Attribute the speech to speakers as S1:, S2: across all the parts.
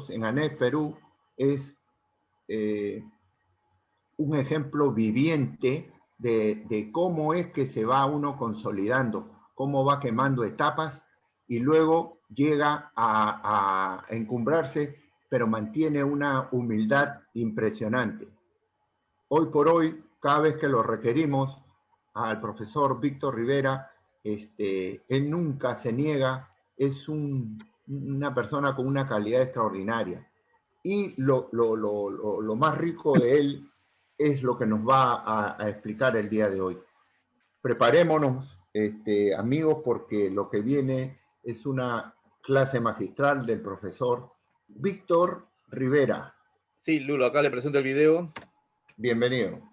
S1: en ANEF Perú es un ejemplo viviente de cómo es que se va uno consolidando, cómo va quemando etapas y luego llega a encumbrarse, pero mantiene una humildad impresionante. Hoy por hoy, cada vez que lo requerimos al profesor Víctor Rivera, él nunca se niega, es una persona con una calidad extraordinaria. Y lo más rico de él es lo que nos va a explicar el día de hoy. Preparémonos, amigos, porque lo que viene es una clase magistral del profesor Víctor Rivera.
S2: Sí, Lulo, acá le presento el video.
S1: Bienvenido.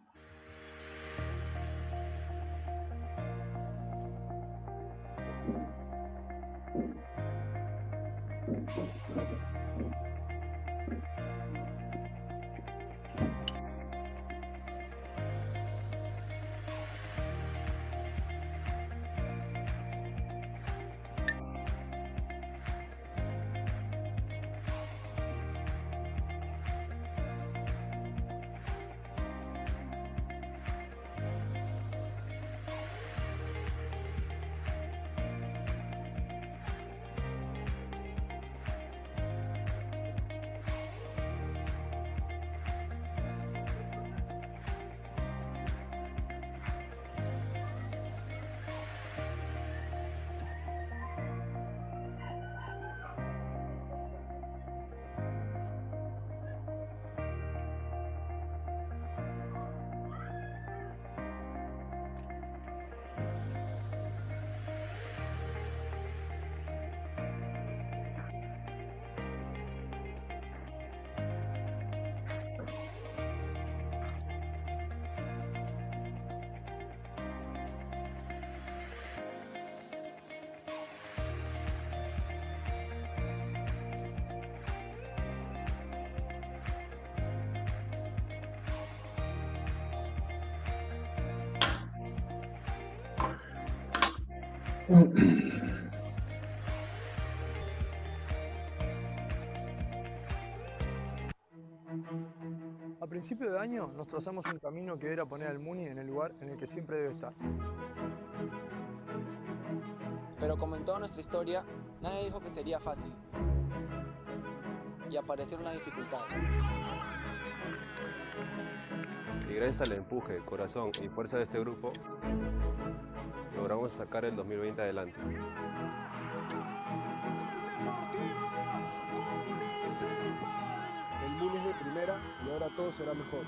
S3: A principio de año nos trazamos un camino que era poner al Muni en el lugar en el que siempre debe estar.
S4: Pero como en toda nuestra historia, nadie dijo que sería fácil. Y aparecieron las dificultades.
S5: Y gracias al empuje, corazón y fuerza de este grupo, logramos sacar el 2020 adelante.
S6: El Muni es de primera y ahora todo será mejor.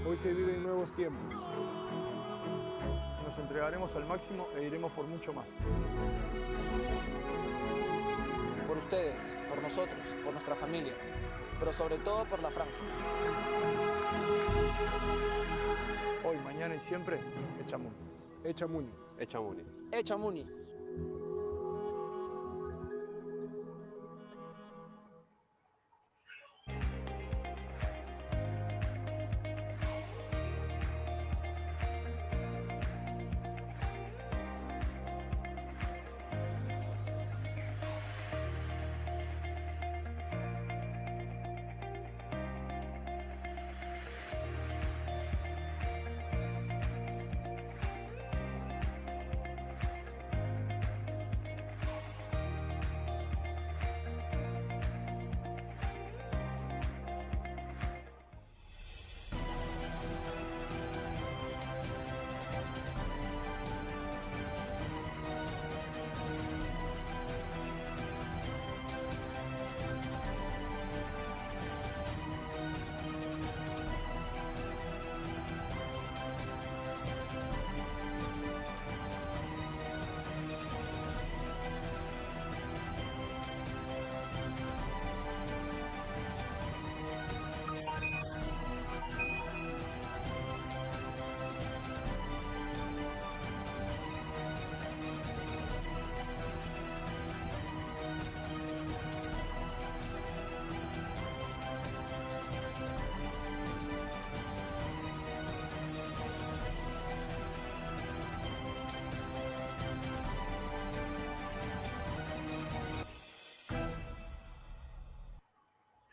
S6: Hoy se viven nuevos tiempos.
S3: Nos entregaremos al máximo e iremos por mucho más.
S4: Por ustedes, por nosotros, por nuestras familias, pero sobre todo por la franja.
S3: Hoy, mañana y siempre, echa Muni.
S6: Echa Muni.
S5: Echa Muni.
S4: ¡Echa Muni!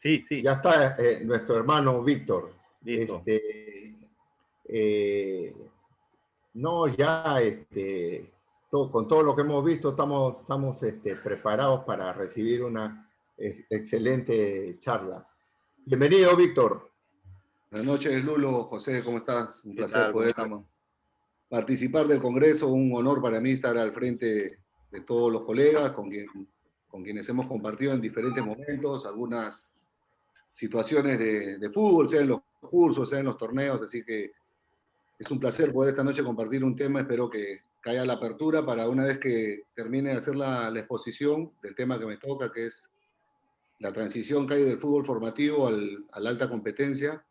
S2: Sí, sí.
S1: Ya está nuestro hermano Víctor.
S2: Listo.
S1: No, ya con todo lo que hemos visto estamos preparados para recibir una excelente charla. Bienvenido, Víctor.
S7: Buenas noches, Lulo. José, ¿cómo estás? Un
S2: ¿Qué
S7: placer
S2: tal? ¿Cómo
S7: poder
S2: estamos?
S7: participar del Congreso. Un honor para mí estar al frente de todos los colegas con quienes hemos compartido en diferentes momentos, algunas situaciones de fútbol, sea en los cursos, sea en los torneos. Así que es un placer poder esta noche compartir un tema. Espero que haya la apertura para una vez que termine de hacer la exposición del tema que me toca, que es la transición que hay del fútbol formativo a la alta competencia,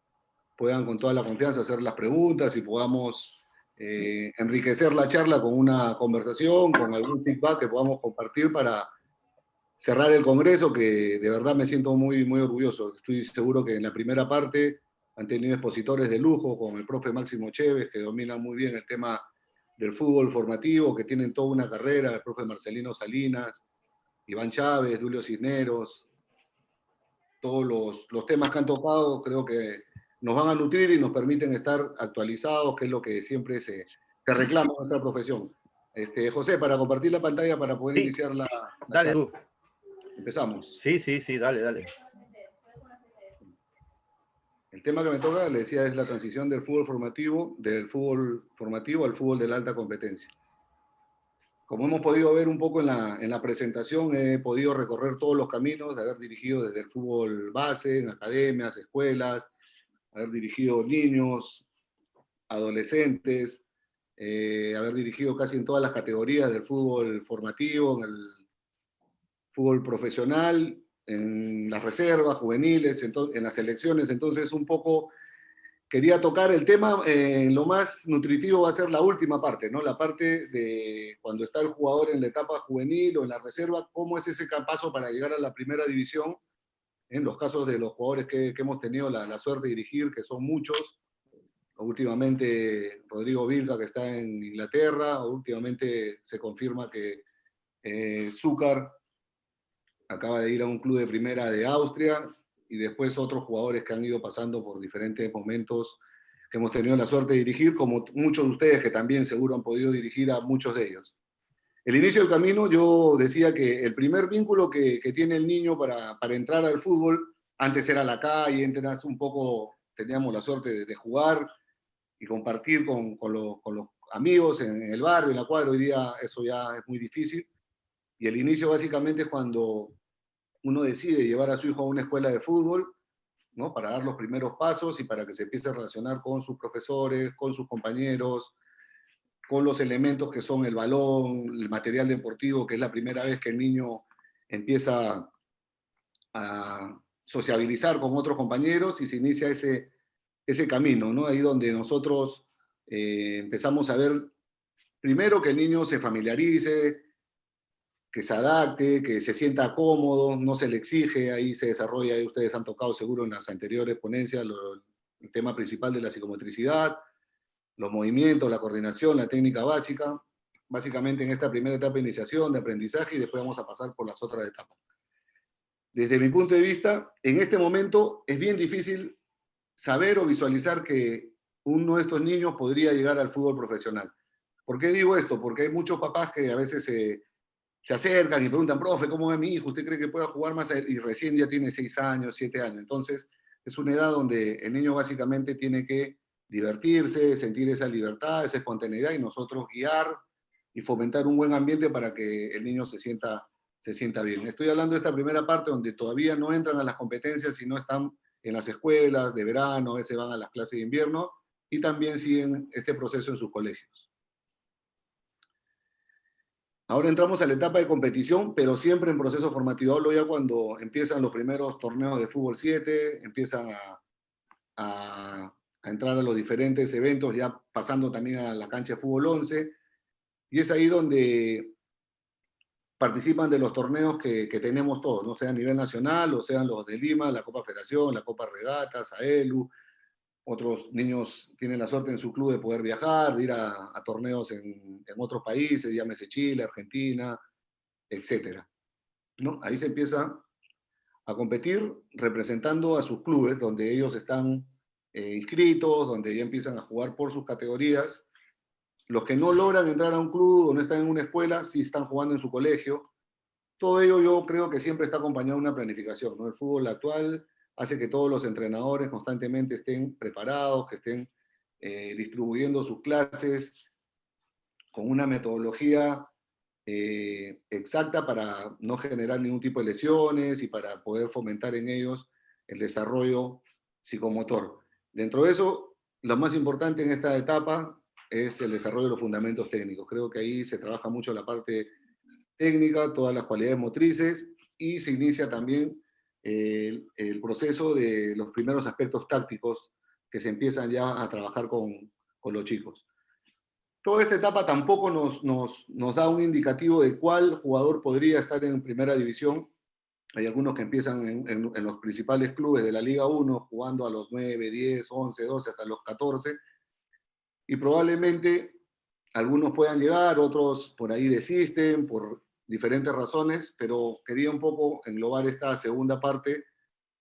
S7: puedan con toda la confianza hacer las preguntas y podamos enriquecer la charla con una conversación, con algún feedback que podamos compartir para cerrar el Congreso, que de verdad me siento muy, muy orgulloso. Estoy seguro que en la primera parte han tenido expositores de lujo, con el profe Máximo Chévez, que domina muy bien el tema del fútbol formativo, que tienen toda una carrera, el profe Marcelino Salinas, Iván Chávez, Julio Cisneros. Todos los temas que han tocado creo que nos van a nutrir y nos permiten estar actualizados, que es lo que siempre se reclama en nuestra profesión. José, para compartir la pantalla para poder iniciar la
S2: Dale
S7: charla.
S2: tú.
S7: Empezamos.
S2: Sí, dale.
S7: El tema que me toca, le decía, es la transición del fútbol formativo al fútbol de la alta competencia. Como hemos podido ver un poco en la presentación, he podido recorrer todos los caminos de haber dirigido desde el fútbol base, en academias, escuelas, haber dirigido niños, adolescentes, haber dirigido casi en todas las categorías del fútbol formativo, en el fútbol profesional, en las reservas juveniles, en las selecciones. Entonces, un poco quería tocar el tema, lo más nutritivo va a ser la última parte, ¿no? La parte de cuando está el jugador en la etapa juvenil o en la reserva, cómo es ese paso para llegar a la primera división, en los casos de los jugadores que hemos tenido la suerte de dirigir, que son muchos. Últimamente Rodrigo Vilca, que está en Inglaterra, últimamente se confirma que Zúcar acaba de ir a un club de primera de Austria, y después otros jugadores que han ido pasando por diferentes momentos que hemos tenido la suerte de dirigir, como muchos de ustedes que también seguro han podido dirigir a muchos de ellos. El inicio del camino, yo decía que el primer vínculo que tiene el niño para entrar al fútbol, antes era la calle, antes un poco teníamos la suerte de jugar y compartir con los amigos en el barrio, en la cuadra. Hoy día eso ya es muy difícil. Y el inicio básicamente es cuando uno decide llevar a su hijo a una escuela de fútbol, ¿no? Para dar los primeros pasos y para que se empiece a relacionar con sus profesores, con sus compañeros, con los elementos que son el balón, el material deportivo, que es la primera vez que el niño empieza a sociabilizar con otros compañeros y se inicia ese camino, ¿no? Ahí donde nosotros empezamos a ver primero que el niño se familiarice, que se adapte, que se sienta cómodo, no se le exige, ahí se desarrolla, ahí ustedes han tocado seguro en las anteriores ponencias el tema principal de la psicomotricidad, los movimientos, la coordinación, la técnica básica, básicamente en esta primera etapa de iniciación, de aprendizaje, y después vamos a pasar por las otras etapas. Desde mi punto de vista, en este momento es bien difícil saber o visualizar que uno de estos niños podría llegar al fútbol profesional. ¿Por qué digo esto? Porque hay muchos papás que a veces se acercan y preguntan, profe, ¿cómo es mi hijo? ¿Usted cree que pueda jugar más? Y recién ya tiene 6 años, 7 años. Entonces, es una edad donde el niño básicamente tiene que divertirse, sentir esa libertad, esa espontaneidad, y nosotros guiar y fomentar un buen ambiente para que el niño se sienta bien. Estoy hablando de esta primera parte donde todavía no entran a las competencias y no están en las escuelas de verano, a veces van a las clases de invierno y también siguen este proceso en sus colegios. Ahora entramos a la etapa de competición, pero siempre en proceso formativo. Hablo ya cuando empiezan los primeros torneos de fútbol 7, empiezan a entrar a los diferentes eventos, ya pasando también a la cancha de fútbol 11, y es ahí donde participan de los torneos que tenemos todos, ¿no? Sea a nivel nacional o sean los de Lima, la Copa Federación, la Copa Regatas, AELU. Otros niños tienen la suerte en su club de poder viajar, de ir a torneos en otros países, llámese Chile, Argentina, etc., ¿no? Ahí se empieza a competir representando a sus clubes, donde ellos están inscritos, donde ya empiezan a jugar por sus categorías. Los que no logran entrar a un club o no están en una escuela, sí están jugando en su colegio. Todo ello yo creo que siempre está acompañado de una planificación, ¿no? El fútbol actual hace que todos los entrenadores constantemente estén preparados, que estén distribuyendo sus clases con una metodología exacta para no generar ningún tipo de lesiones y para poder fomentar en ellos el desarrollo psicomotor. Dentro de eso, lo más importante en esta etapa es el desarrollo de los fundamentos técnicos. Creo que ahí se trabaja mucho la parte técnica, todas las cualidades motrices, y se inicia también el proceso de los primeros aspectos tácticos que se empiezan ya a trabajar con los chicos. Toda esta etapa tampoco nos da un indicativo de cuál jugador podría estar en primera división. Hay algunos que empiezan en los principales clubes de la Liga 1, jugando a los 9, 10, 11, 12, hasta los 14, y probablemente algunos puedan llegar, otros por ahí desisten por diferentes razones, pero quería un poco englobar esta segunda parte,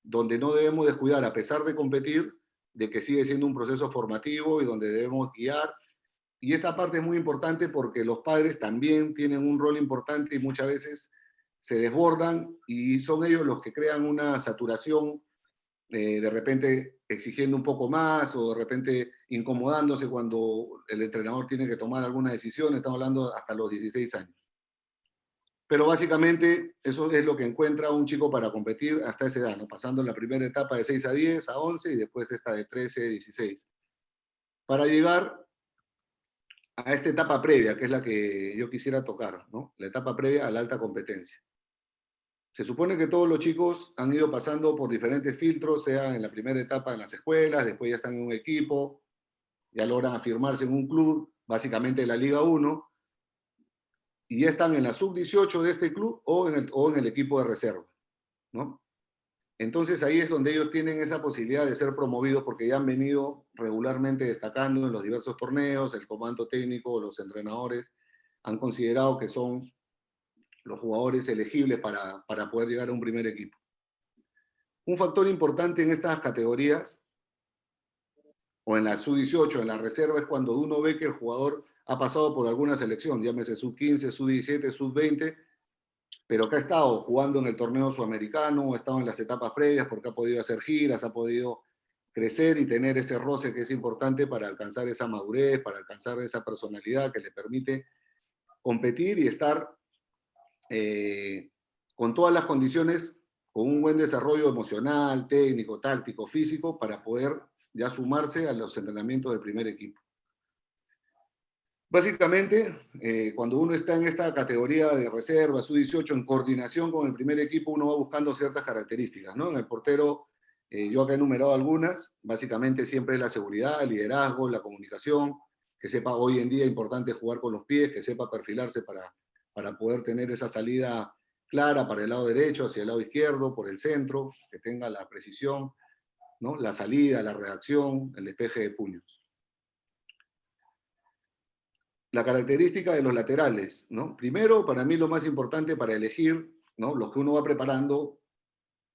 S7: donde no debemos descuidar, a pesar de competir, de que sigue siendo un proceso formativo y donde debemos guiar. Y esta parte es muy importante porque los padres también tienen un rol importante y muchas veces se desbordan y son ellos los que crean una saturación, de repente exigiendo un poco más o de repente incomodándose cuando el entrenador tiene que tomar alguna decisión. Estamos hablando hasta los 16 años. Pero básicamente eso es lo que encuentra un chico para competir hasta esa edad, ¿no? Pasando la primera etapa de 6 a 10, a 11 y después esta de 13 a 16. Para llegar a esta etapa previa, que es la que yo quisiera tocar, ¿no? La etapa previa a la alta competencia. Se supone que todos los chicos han ido pasando por diferentes filtros, sea en la primera etapa en las escuelas, después ya están en un equipo, ya logran afirmarse en un club, básicamente en la Liga 1, y ya están en la sub-18 de este club o en el equipo de reserva, ¿no? Entonces ahí es donde ellos tienen esa posibilidad de ser promovidos porque ya han venido regularmente destacando en los diversos torneos, el comando técnico, los entrenadores han considerado que son los jugadores elegibles para poder llegar a un primer equipo. Un factor importante en estas categorías, o en la sub-18, en la reserva, es cuando uno ve que el jugador ha pasado por alguna selección, llámese sub-15, sub-17, sub-20, pero que ha estado jugando en el torneo sudamericano, ha estado en las etapas previas porque ha podido hacer giras, ha podido crecer y tener ese roce que es importante para alcanzar esa madurez, para alcanzar esa personalidad que le permite competir y estar con todas las condiciones, con un buen desarrollo emocional, técnico, táctico, físico, para poder ya sumarse a los entrenamientos del primer equipo. Básicamente, cuando uno está en esta categoría de reserva, sub-18, en coordinación con el primer equipo, uno va buscando ciertas características, ¿no? En el portero, yo acá he enumerado algunas, básicamente siempre es la seguridad, el liderazgo, la comunicación, que sepa hoy en día importante jugar con los pies, que sepa perfilarse para poder tener esa salida clara para el lado derecho, hacia el lado izquierdo, por el centro, que tenga la precisión, ¿no? La salida, la reacción, el despeje de puños. La característica de los laterales, ¿no? Primero, para mí lo más importante para elegir, ¿no?, los que uno va preparando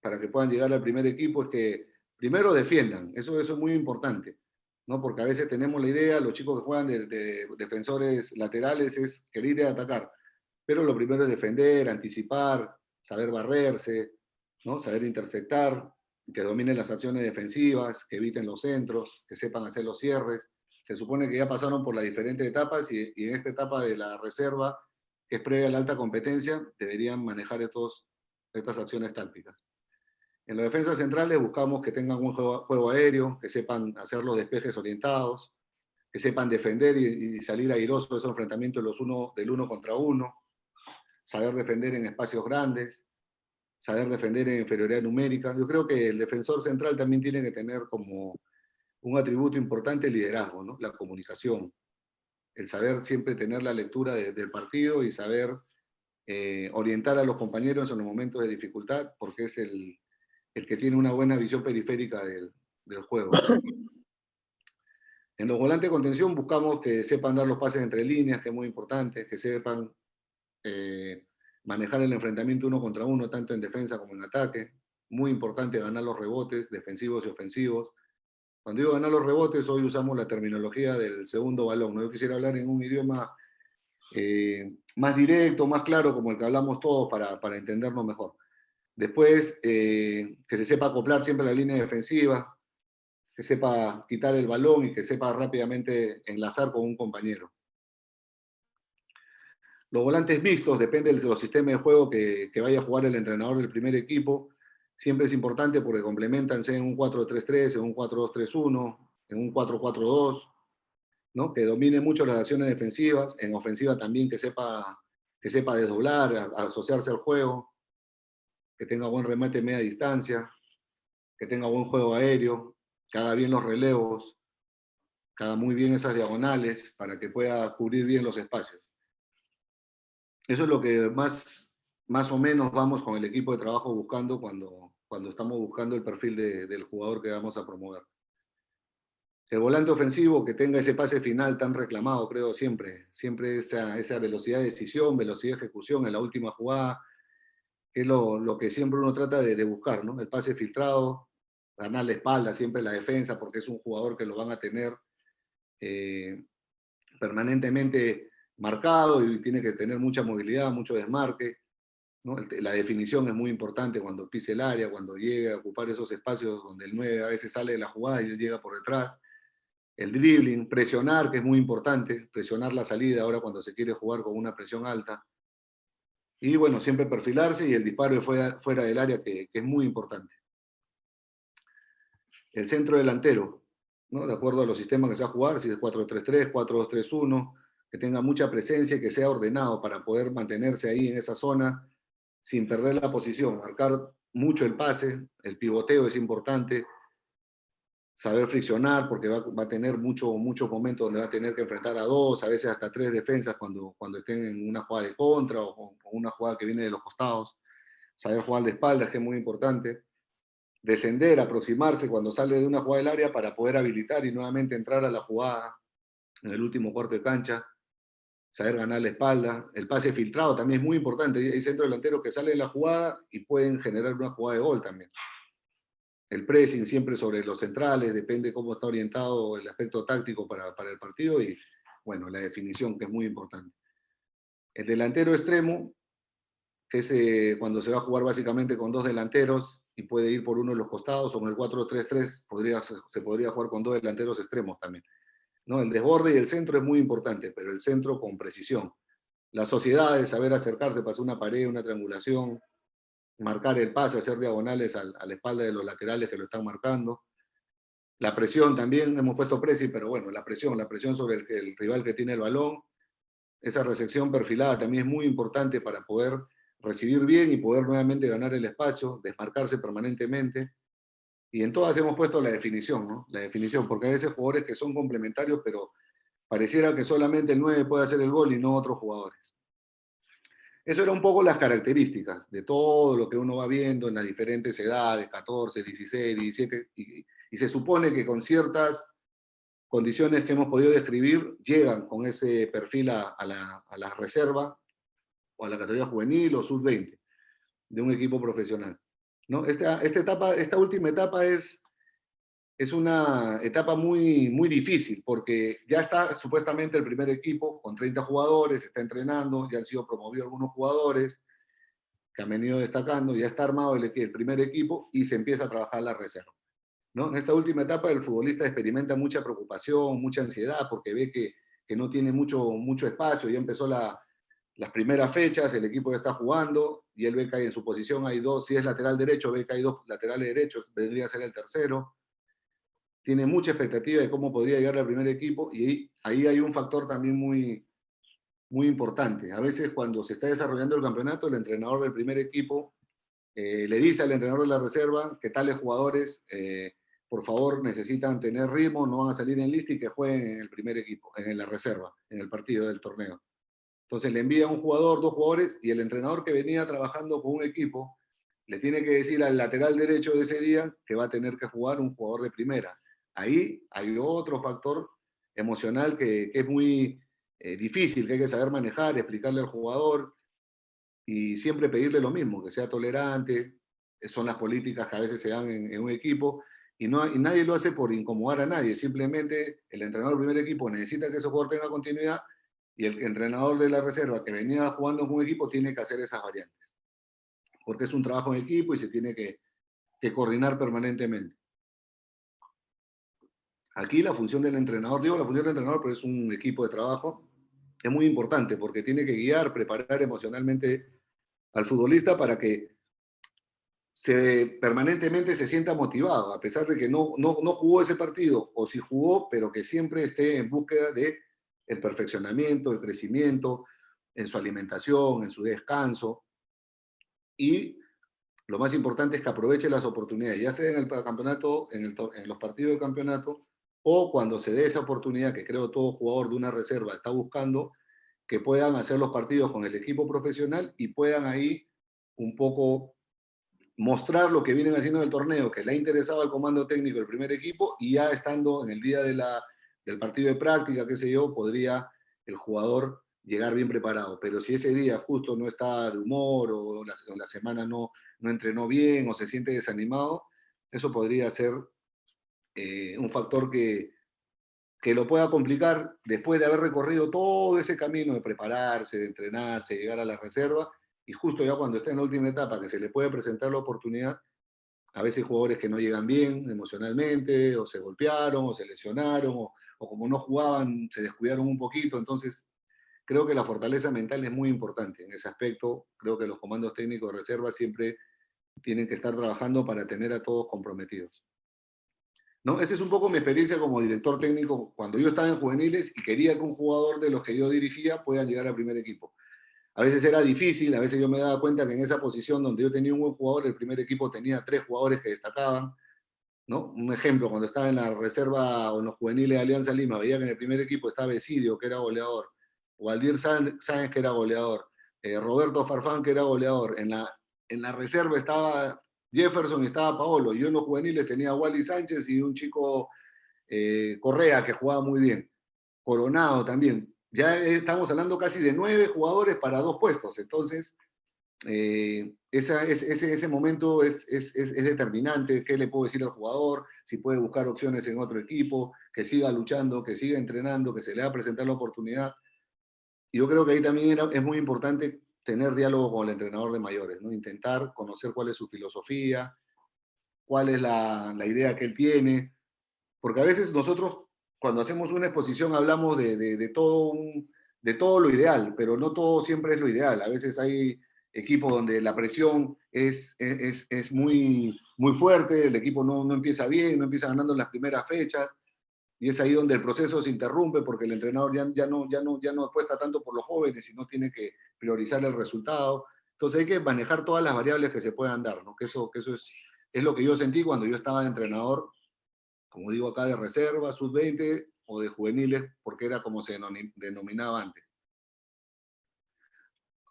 S7: para que puedan llegar al primer equipo es que primero defiendan, eso es muy importante, ¿no? Porque a veces tenemos la idea, los chicos que juegan de defensores laterales es querer ir a atacar, pero lo primero es defender, anticipar, saber barrerse, ¿no? Saber interceptar, que dominen las acciones defensivas, que eviten los centros, que sepan hacer los cierres. Se supone que ya pasaron por las diferentes etapas y en esta etapa de la reserva, que es previa a la alta competencia, deberían manejar estas acciones tácticas. En los defensas centrales buscamos que tengan un juego aéreo, que sepan hacer los despejes orientados, que sepan defender y salir airosos de esos enfrentamientos del uno contra uno, saber defender en espacios grandes, saber defender en inferioridad numérica. Yo creo que el defensor central también tiene que tener como un atributo importante el liderazgo, ¿no? La comunicación, el saber siempre tener la lectura del partido y saber orientar a los compañeros en los momentos de dificultad, porque es el que tiene una buena visión periférica del juego. En los volantes de contención buscamos que sepan dar los pases entre líneas, que es muy importante, que sepan manejar el enfrentamiento uno contra uno, tanto en defensa como en ataque, muy importante ganar los rebotes defensivos y ofensivos. Cuando digo ganar los rebotes, hoy usamos la terminología del segundo balón, ¿no? Yo quisiera hablar en un idioma más directo, más claro, como el que hablamos todos para entendernos mejor. Después, que se sepa acoplar siempre a la línea defensiva, que sepa quitar el balón y que sepa rápidamente enlazar con un compañero. Los volantes mixtos, depende de los sistemas de juego que vaya a jugar el entrenador del primer equipo. Siempre es importante porque complementan en un 4-3-3, en un 4-2-3-1, en un 4-4-2, ¿no? Que domine mucho las acciones defensivas, en ofensiva también que sepa desdoblar, asociarse al juego, que tenga buen remate media distancia, que tenga buen juego aéreo, que haga bien los relevos, que haga muy bien esas diagonales para que pueda cubrir bien los espacios. Eso es lo que más o menos vamos con el equipo de trabajo buscando cuando estamos buscando el perfil del jugador que vamos a promover. El volante ofensivo que tenga ese pase final tan reclamado, creo, siempre esa velocidad de decisión, velocidad de ejecución en la última jugada, que es lo que siempre uno trata de buscar, ¿no? El pase filtrado, ganar la espalda, siempre la defensa, porque es un jugador que lo van a tener permanentemente marcado y tiene que tener mucha movilidad, mucho desmarque, ¿no? La definición es muy importante cuando pise el área, cuando llegue a ocupar esos espacios donde el 9 a veces sale de la jugada y él llega por detrás. El dribbling, presionar, que es muy importante, presionar la salida ahora cuando se quiere jugar con una presión alta. Y bueno, siempre perfilarse y el disparo fuera del área, que es muy importante. El centro delantero, ¿no? De acuerdo a los sistemas que se va a jugar, si es 4-3-3, 4-2-3-1, que tenga mucha presencia y que sea ordenado para poder mantenerse ahí en esa zona sin perder la posición, marcar mucho el pase, el pivoteo es importante, saber friccionar porque va a tener muchos momentos donde va a tener que enfrentar a 2, a veces hasta 3 defensas cuando estén en una jugada de contra o una jugada que viene de los costados, saber jugar de espaldas, que es muy importante, descender, aproximarse cuando sale de una jugada del área para poder habilitar y nuevamente entrar a la jugada en el último cuarto de cancha, saber ganar la espalda, el pase filtrado también es muy importante, hay centros delanteros que salen de la jugada y pueden generar una jugada de gol también. El pressing siempre sobre los centrales, depende cómo está orientado el aspecto táctico para el partido y, bueno, la definición, que es muy importante. El delantero extremo, que es cuando se va a jugar básicamente con 2 delanteros y puede ir por uno de los costados, o en el 4-3-3 se podría jugar con 2 delanteros extremos también, ¿no? El desborde y el centro es muy importante, pero el centro con precisión. La sociedad es saber acercarse, pasar una pared, una triangulación, marcar el pase, hacer diagonales a la espalda de los laterales que lo están marcando. La presión también, hemos puesto pressing, pero bueno, la presión sobre el rival que tiene el balón. Esa recepción perfilada también es muy importante para poder recibir bien y poder nuevamente ganar el espacio, desmarcarse permanentemente. Y en todas hemos puesto la definición, ¿no? La definición, porque a veces jugadores que son complementarios, pero pareciera que solamente el 9 puede hacer el gol y no otros jugadores. Eso era un poco las características de todo lo que uno va viendo en las diferentes edades, 14, 16, 17, y se supone que con ciertas condiciones que hemos podido describir, llegan con ese perfil a la reserva o a la categoría juvenil o sub-20 de un equipo profesional, ¿no? Esta última etapa es una etapa muy, muy difícil porque ya está supuestamente el primer equipo con 30 jugadores, está entrenando, ya han sido promovidos algunos jugadores que han venido destacando, ya está armado el primer equipo y se empieza a trabajar la reserva, ¿no? En esta última etapa el futbolista experimenta mucha preocupación, mucha ansiedad porque ve que no tiene mucho espacio, ya empezó las primeras fechas, el equipo ya está jugando y él ve que hay en su posición hay 2, si es lateral derecho, ve que hay 2 laterales derechos, vendría a ser el tercero. Tiene mucha expectativa de cómo podría llegar al primer equipo y ahí hay un factor también muy, muy importante. A veces cuando se está desarrollando el campeonato, el entrenador del primer equipo le dice al entrenador de la reserva que tales jugadores, por favor, necesitan tener ritmo, no van a salir en lista y que jueguen en el primer equipo, en la reserva, en el partido del torneo. Entonces le envía un jugador, 2 jugadores, y el entrenador que venía trabajando con un equipo le tiene que decir al lateral derecho de ese día que va a tener que jugar un jugador de primera. Ahí hay otro factor emocional que es muy difícil, que hay que saber manejar, explicarle al jugador y siempre pedirle lo mismo, que sea tolerante, son las políticas que a veces se dan en un equipo, y nadie lo hace por incomodar a nadie, simplemente el entrenador del primer equipo necesita que ese jugador tenga continuidad, y el entrenador de la reserva que venía jugando con un equipo tiene que hacer esas variantes, porque es un trabajo en equipo y se tiene que coordinar permanentemente. Aquí la función del entrenador, digo la función del entrenador, pero es un equipo de trabajo, es muy importante porque tiene que guiar, preparar emocionalmente al futbolista para que permanentemente se sienta motivado, a pesar de que no jugó ese partido, o si jugó, pero que siempre esté en búsqueda de el perfeccionamiento, el crecimiento, en su alimentación, en su descanso, y lo más importante es que aproveche las oportunidades, ya sea en el campeonato, en los partidos del campeonato, o cuando se dé esa oportunidad, que creo todo jugador de una reserva está buscando, que puedan hacer los partidos con el equipo profesional y puedan ahí un poco mostrar lo que vienen haciendo en el torneo, que le ha interesado al comando técnico del primer equipo, y ya estando en el día del partido de práctica, qué sé yo, podría el jugador llegar bien preparado. Pero si ese día justo no está de humor, o la semana no entrenó bien, o se siente desanimado, eso podría ser un factor que lo pueda complicar después de haber recorrido todo ese camino de prepararse, de entrenarse, de llegar a la reserva, y justo ya cuando está en la última etapa que se le puede presentar la oportunidad, a veces jugadores que no llegan bien emocionalmente, o se golpearon, o se lesionaron, o como no jugaban, se descuidaron un poquito. Entonces creo que la fortaleza mental es muy importante en ese aspecto. Creo que los comandos técnicos de reserva siempre tienen que estar trabajando para tener a todos comprometidos, ¿no? Esa es un poco mi experiencia como director técnico cuando yo estaba en juveniles y quería que un jugador de los que yo dirigía pueda llegar al primer equipo. A veces era difícil, a veces yo me daba cuenta que en esa posición donde yo tenía un buen jugador, el primer equipo tenía 3 jugadores que destacaban, ¿no? Un ejemplo, cuando estaba en la reserva o en los juveniles de Alianza Lima, veía que en el primer equipo estaba Esidio, que era goleador, Waldir Sáenz, que era goleador, Roberto Farfán, que era goleador. En la reserva estaba Jefferson y estaba Paolo. Yo en los juveniles tenía a Wally Sánchez y un chico Correa, que jugaba muy bien. Coronado también. Ya estamos hablando casi de 9 jugadores para 2 puestos. Entonces, ese momento es determinante. ¿Qué le puedo decir al jugador? Si puede buscar opciones en otro equipo, que siga luchando, que siga entrenando, que se le va a presentar la oportunidad. Y yo creo que ahí también es muy importante tener diálogo con el entrenador de mayores, ¿no? Intentar conocer cuál es su filosofía, cuál es la idea que él tiene, porque a veces nosotros cuando hacemos una exposición hablamos de todo lo ideal, pero no todo siempre es lo ideal. A veces hay equipos donde la presión es muy, muy fuerte, el equipo no empieza bien, no empieza ganando en las primeras fechas, y es ahí donde el proceso se interrumpe porque el entrenador ya no apuesta tanto por los jóvenes, sino tiene que priorizar el resultado. Entonces hay que manejar todas las variables que se puedan dar, ¿no? Que eso es lo que yo sentí cuando yo estaba de entrenador, como digo acá, de reserva, sub-20 o de juveniles, porque era como se denominaba antes.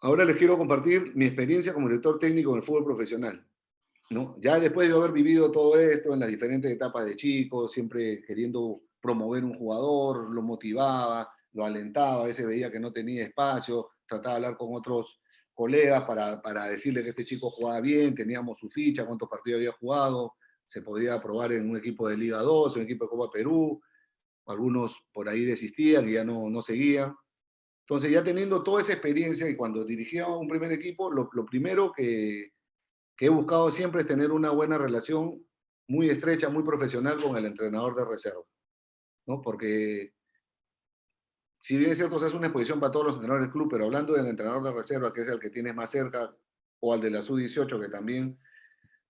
S7: Ahora les quiero compartir mi experiencia como director técnico en el fútbol profesional, ¿no? Ya después de haber vivido todo esto en las diferentes etapas de chicos, siempre queriendo promover un jugador, lo motivaba, lo alentaba, a veces veía que no tenía espacio, trataba de hablar con otros colegas para decirle que este chico jugaba bien, teníamos su ficha, cuántos partidos había jugado, se podía probar en un equipo de Liga 2, en un equipo de Copa Perú, algunos por ahí desistían y ya no seguían. Entonces ya teniendo toda esa experiencia, y cuando dirigía un primer equipo, lo primero que he buscado siempre es tener una buena relación muy estrecha, muy profesional con el entrenador de reserva, ¿no? Porque si bien es cierto, se hace una exposición para todos los entrenadores del club, pero hablando del entrenador de reserva, que es el que tienes más cerca, o al de la sub-18, que también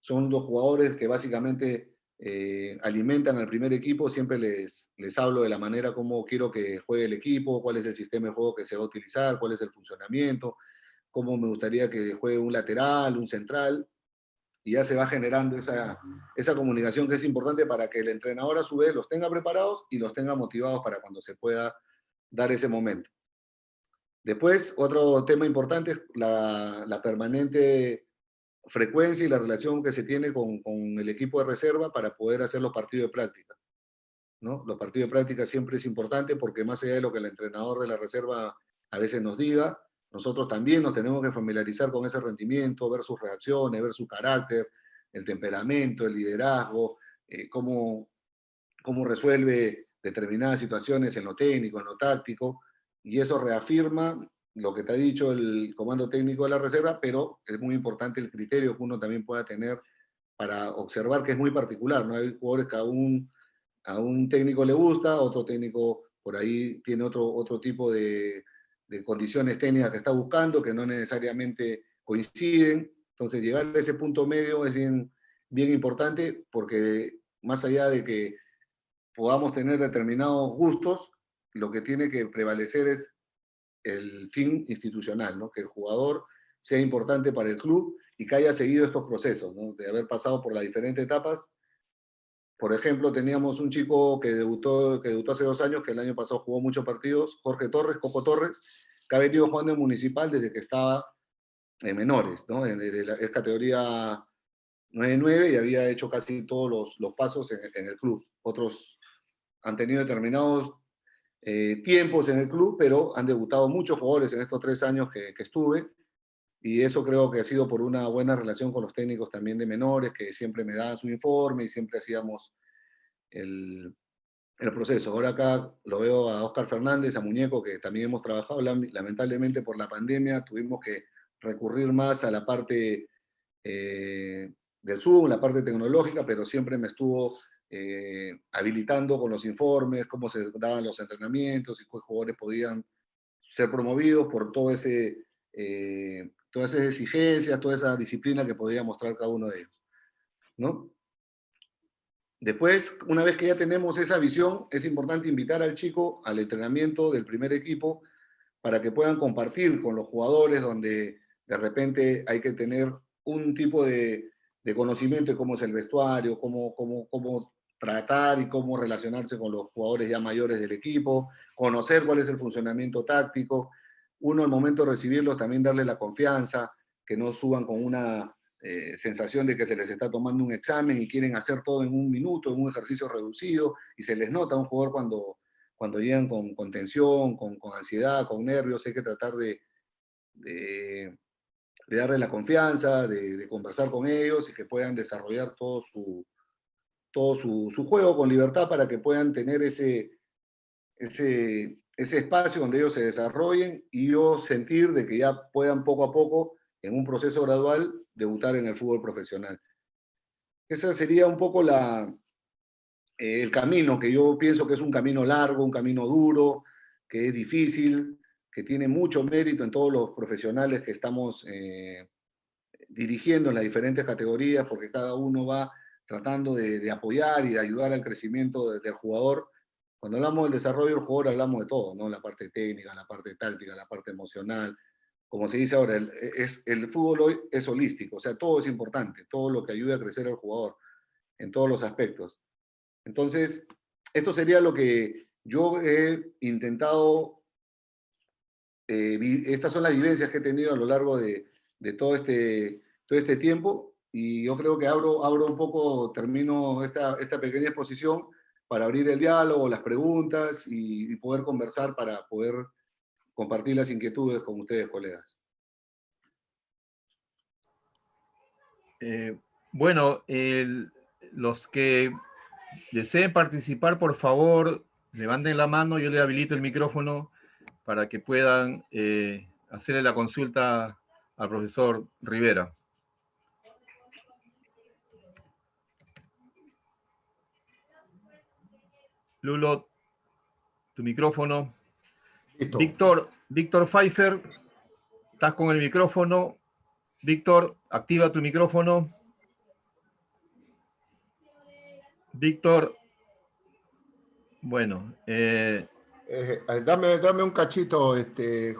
S7: son 2 jugadores que básicamente alimentan al primer equipo, siempre les hablo de la manera como quiero que juegue el equipo, cuál es el sistema de juego que se va a utilizar, cuál es el funcionamiento, cómo me gustaría que juegue un lateral, un central, y ya se va generando esa comunicación que es importante para que el entrenador a su vez los tenga preparados y los tenga motivados para cuando se pueda dar ese momento. Después, otro tema importante es la permanente frecuencia y la relación que se tiene con el equipo de reserva para poder hacer los partidos de práctica, ¿no? Los partidos de práctica siempre es importante porque más allá de lo que el entrenador de la reserva a veces nos diga, nosotros también nos tenemos que familiarizar con ese rendimiento, ver sus reacciones, ver su carácter, el temperamento, el liderazgo, cómo resuelve determinadas situaciones en lo técnico, en lo táctico, y eso reafirma lo que te ha dicho el comando técnico de la reserva, pero es muy importante el criterio que uno también pueda tener para observar, que es muy particular, ¿no? Hay jugadores que a un técnico le gusta, otro técnico por ahí tiene otro tipo de condiciones técnicas que está buscando, que no necesariamente coinciden. Entonces, llegar a ese punto medio es bien importante, porque más allá de que podamos tener determinados gustos, lo que tiene que prevalecer es el fin institucional, ¿no? Que el jugador sea importante para el club y que haya seguido estos procesos, ¿no? De haber pasado por las diferentes etapas. Por ejemplo, teníamos un chico que debutó hace 2 años, que el año pasado jugó muchos partidos, Jorge Torres, Coco Torres, que ha venido jugando en Municipal desde que estaba en menores, ¿no? Es categoría 9-9 y había hecho casi todos los pasos en el club. Otros han tenido determinados tiempos en el club, pero han debutado muchos jugadores en estos 3 años que estuve, y eso creo que ha sido por una buena relación con los técnicos también de menores, que siempre me daban su informe y siempre hacíamos el proceso. Ahora acá lo veo a Óscar Fernández, a Muñeco, que también hemos trabajado. Lamentablemente por la pandemia tuvimos que recurrir más a la parte del Zoom, la parte tecnológica, pero siempre me estuvo habilitando con los informes, cómo se daban los entrenamientos y qué jugadores podían ser promovidos por todas esas exigencias, toda esa disciplina que podía mostrar cada uno de ellos, ¿no? Después, una vez que ya tenemos esa visión, es importante invitar al chico al entrenamiento del primer equipo para que puedan compartir con los jugadores, donde de repente hay que tener un tipo de conocimiento de cómo es el vestuario, cómo tratar y cómo relacionarse con los jugadores ya mayores del equipo, conocer cuál es el funcionamiento táctico. Uno, al momento de recibirlos, también darle la confianza, que no suban con una sensación de que se les está tomando un examen y quieren hacer todo en un minuto, en un ejercicio reducido, y se les nota a un jugador cuando llegan con tensión, con ansiedad, con nervios. Hay que tratar de darle la confianza, de conversar con ellos y que puedan desarrollar todo su juego con libertad, para que puedan tener ese espacio donde ellos se desarrollen, y yo sentir de que ya puedan poco a poco, en un proceso gradual, debutar en el fútbol profesional. Ese sería un poco el camino, que yo pienso que es un camino largo, un camino duro, que es difícil, que tiene mucho mérito en todos los profesionales que estamos dirigiendo en las diferentes categorías, porque cada uno va tratando de apoyar y de ayudar al crecimiento del jugador. Cuando hablamos del desarrollo del jugador, hablamos de todo, ¿no? La parte técnica, la parte táctica, la parte emocional. Como se dice ahora, el fútbol hoy es holístico, o sea, todo es importante, todo lo que ayude a crecer al jugador, en todos los aspectos. Entonces, esto sería lo que yo he intentado, estas son las vivencias que he tenido a lo largo de todo este tiempo, y yo creo que abro un poco, termino esta pequeña exposición para abrir el diálogo, las preguntas y poder conversar, para poder compartir las inquietudes con ustedes, colegas.
S2: Bueno, los que deseen participar, por favor, levanten la mano, yo le habilito el micrófono para que puedan hacerle la consulta al profesor Rivera. Lulo, tu micrófono.
S1: Listo.
S2: Víctor Pfeiffer, estás con el micrófono. Víctor, activa tu micrófono. Víctor, bueno.
S1: Dame un cachito, José.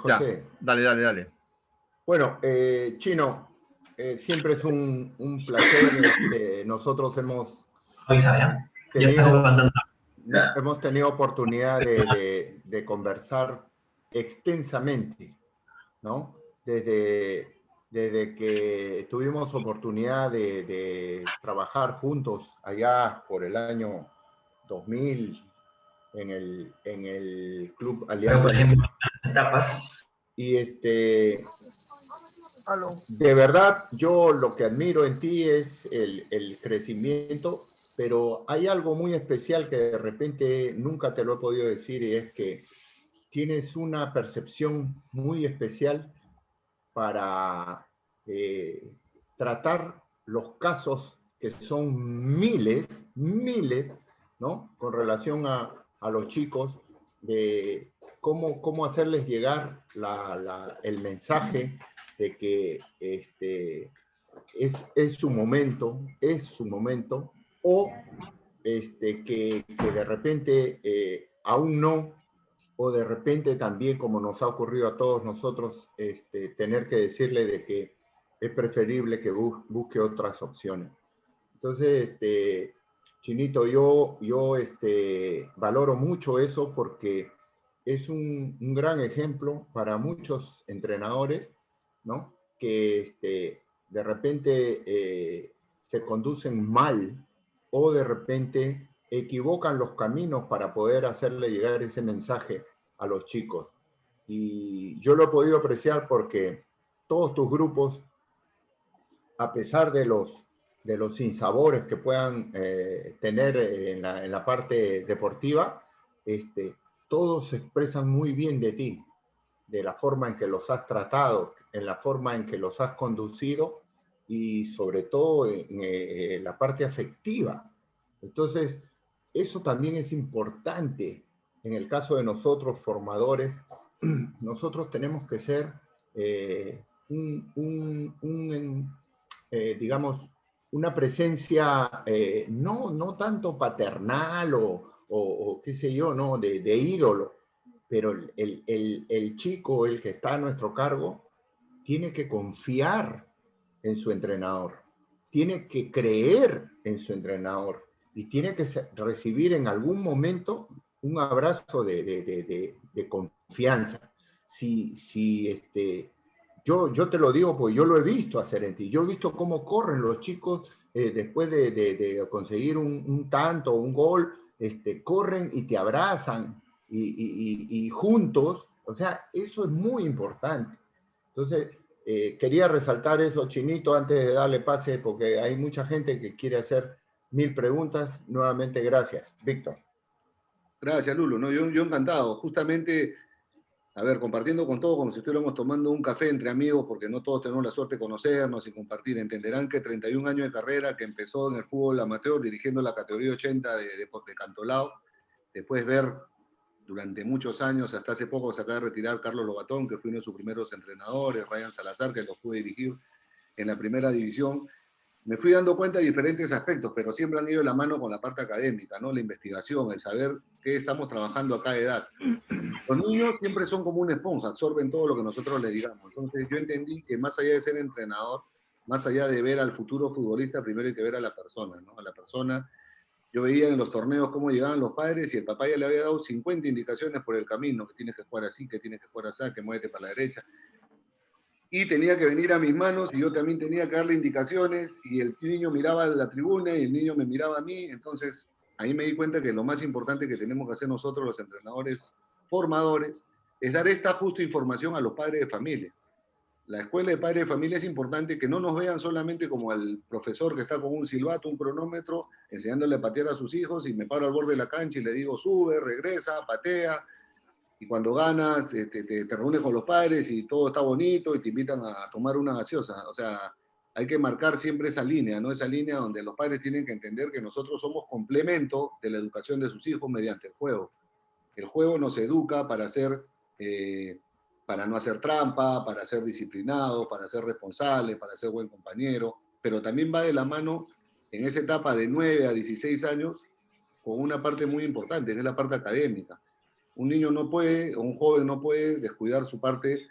S2: Ya, dale.
S1: Bueno, Chino, siempre es un placer. Nosotros hemos tenido oportunidad de conversar extensamente, ¿no? Desde que tuvimos oportunidad de trabajar juntos allá por el año 2000 en el Club Alianza.
S8: Etapas.
S1: Y De verdad, yo lo que admiro en ti es el crecimiento, pero hay algo muy especial que de repente nunca te lo he podido decir y es que tienes una percepción muy especial para tratar los casos que son miles, miles, ¿no? Con relación a los chicos, de cómo hacerles llegar el mensaje de que es su momento, o que de repente aún no, o de repente también, como nos ha ocurrido a todos nosotros, tener que decirle de que es preferible que busque otras opciones. Entonces, Chinito, yo valoro mucho eso porque es un gran ejemplo para muchos entrenadores, ¿no? Que de repente se conducen mal o de repente equivocan los caminos para poder hacerle llegar ese mensaje a los chicos. Y yo lo he podido apreciar porque todos tus grupos, a pesar de los sinsabores que puedan tener en la parte deportiva, todos se expresan muy bien de ti, de la forma en que los has tratado, en la forma en que los has conducido y sobre todo en la parte afectiva. Entonces, eso también es importante. En el caso de nosotros, formadores, nosotros tenemos que ser digamos, una presencia no tanto paternal o qué sé yo, no, de ídolo, pero el chico, el que está a nuestro cargo, tiene que confiar en su entrenador, tiene que creer en su entrenador y tiene que recibir en algún momento un abrazo de confianza. Yo te lo digo porque yo lo he visto hacer en ti. Yo he visto cómo corren los chicos después de conseguir un tanto, un gol, corren y te abrazan y juntos. O sea, eso es muy importante. Entonces, quería resaltar eso, Chinito, antes de darle pase, porque hay mucha gente que quiere hacer 1000 preguntas. Nuevamente, gracias. Víctor.
S7: Gracias, Lulo. No, yo encantado. Justamente, a ver, compartiendo con todos como si estuviéramos tomando un café entre amigos, porque no todos tenemos la suerte de conocernos y compartir. Entenderán que 31 años de carrera, que empezó en el fútbol amateur, dirigiendo la categoría 80 de Cantolao, después ver durante muchos años, hasta hace poco se acaba de retirar Carlos Lobatón, que fue uno de sus primeros entrenadores, Ryan Salazar, que lo pude dirigir en la primera división. Me fui dando cuenta de diferentes aspectos, pero siempre han ido de la mano con la parte académica, ¿no? La investigación, el saber qué estamos trabajando a cada edad. Los niños siempre son como una esponja, absorben todo lo que nosotros les digamos. Entonces yo entendí que más allá de ser entrenador, más allá de ver al futuro futbolista, primero hay que ver a la persona, ¿no? A la persona. Yo veía en los torneos cómo llegaban los padres y el papá ya le había dado 50 indicaciones por el camino, que tienes que jugar así, que tienes que jugar así, que muévete para la derecha. Y tenía que venir a mis manos y yo también tenía que darle indicaciones y el niño miraba a la tribuna y el niño me miraba a mí. Entonces ahí me di cuenta que lo más importante que tenemos que hacer nosotros los entrenadores formadores es dar esta justa información a los padres de familia. La escuela de padres de familia es importante que no nos vean solamente como al profesor que está con un silbato, un cronómetro, enseñándole a patear a sus hijos y me paro al borde de la cancha y le digo sube, regresa, patea. Y cuando ganas, te reúnes con los padres y todo está bonito y te invitan a tomar una gaseosa. O sea, hay que marcar siempre esa línea, ¿no? Esa línea donde los padres tienen que entender que nosotros somos complemento de la educación de sus hijos mediante el juego. El juego nos educa para no hacer trampa, para ser disciplinado, para ser responsable, para ser buen compañero, pero también va de la mano en esa etapa de 9 a 16 años con una parte muy importante, que es la parte académica. Un niño no puede, o un joven no puede descuidar su parte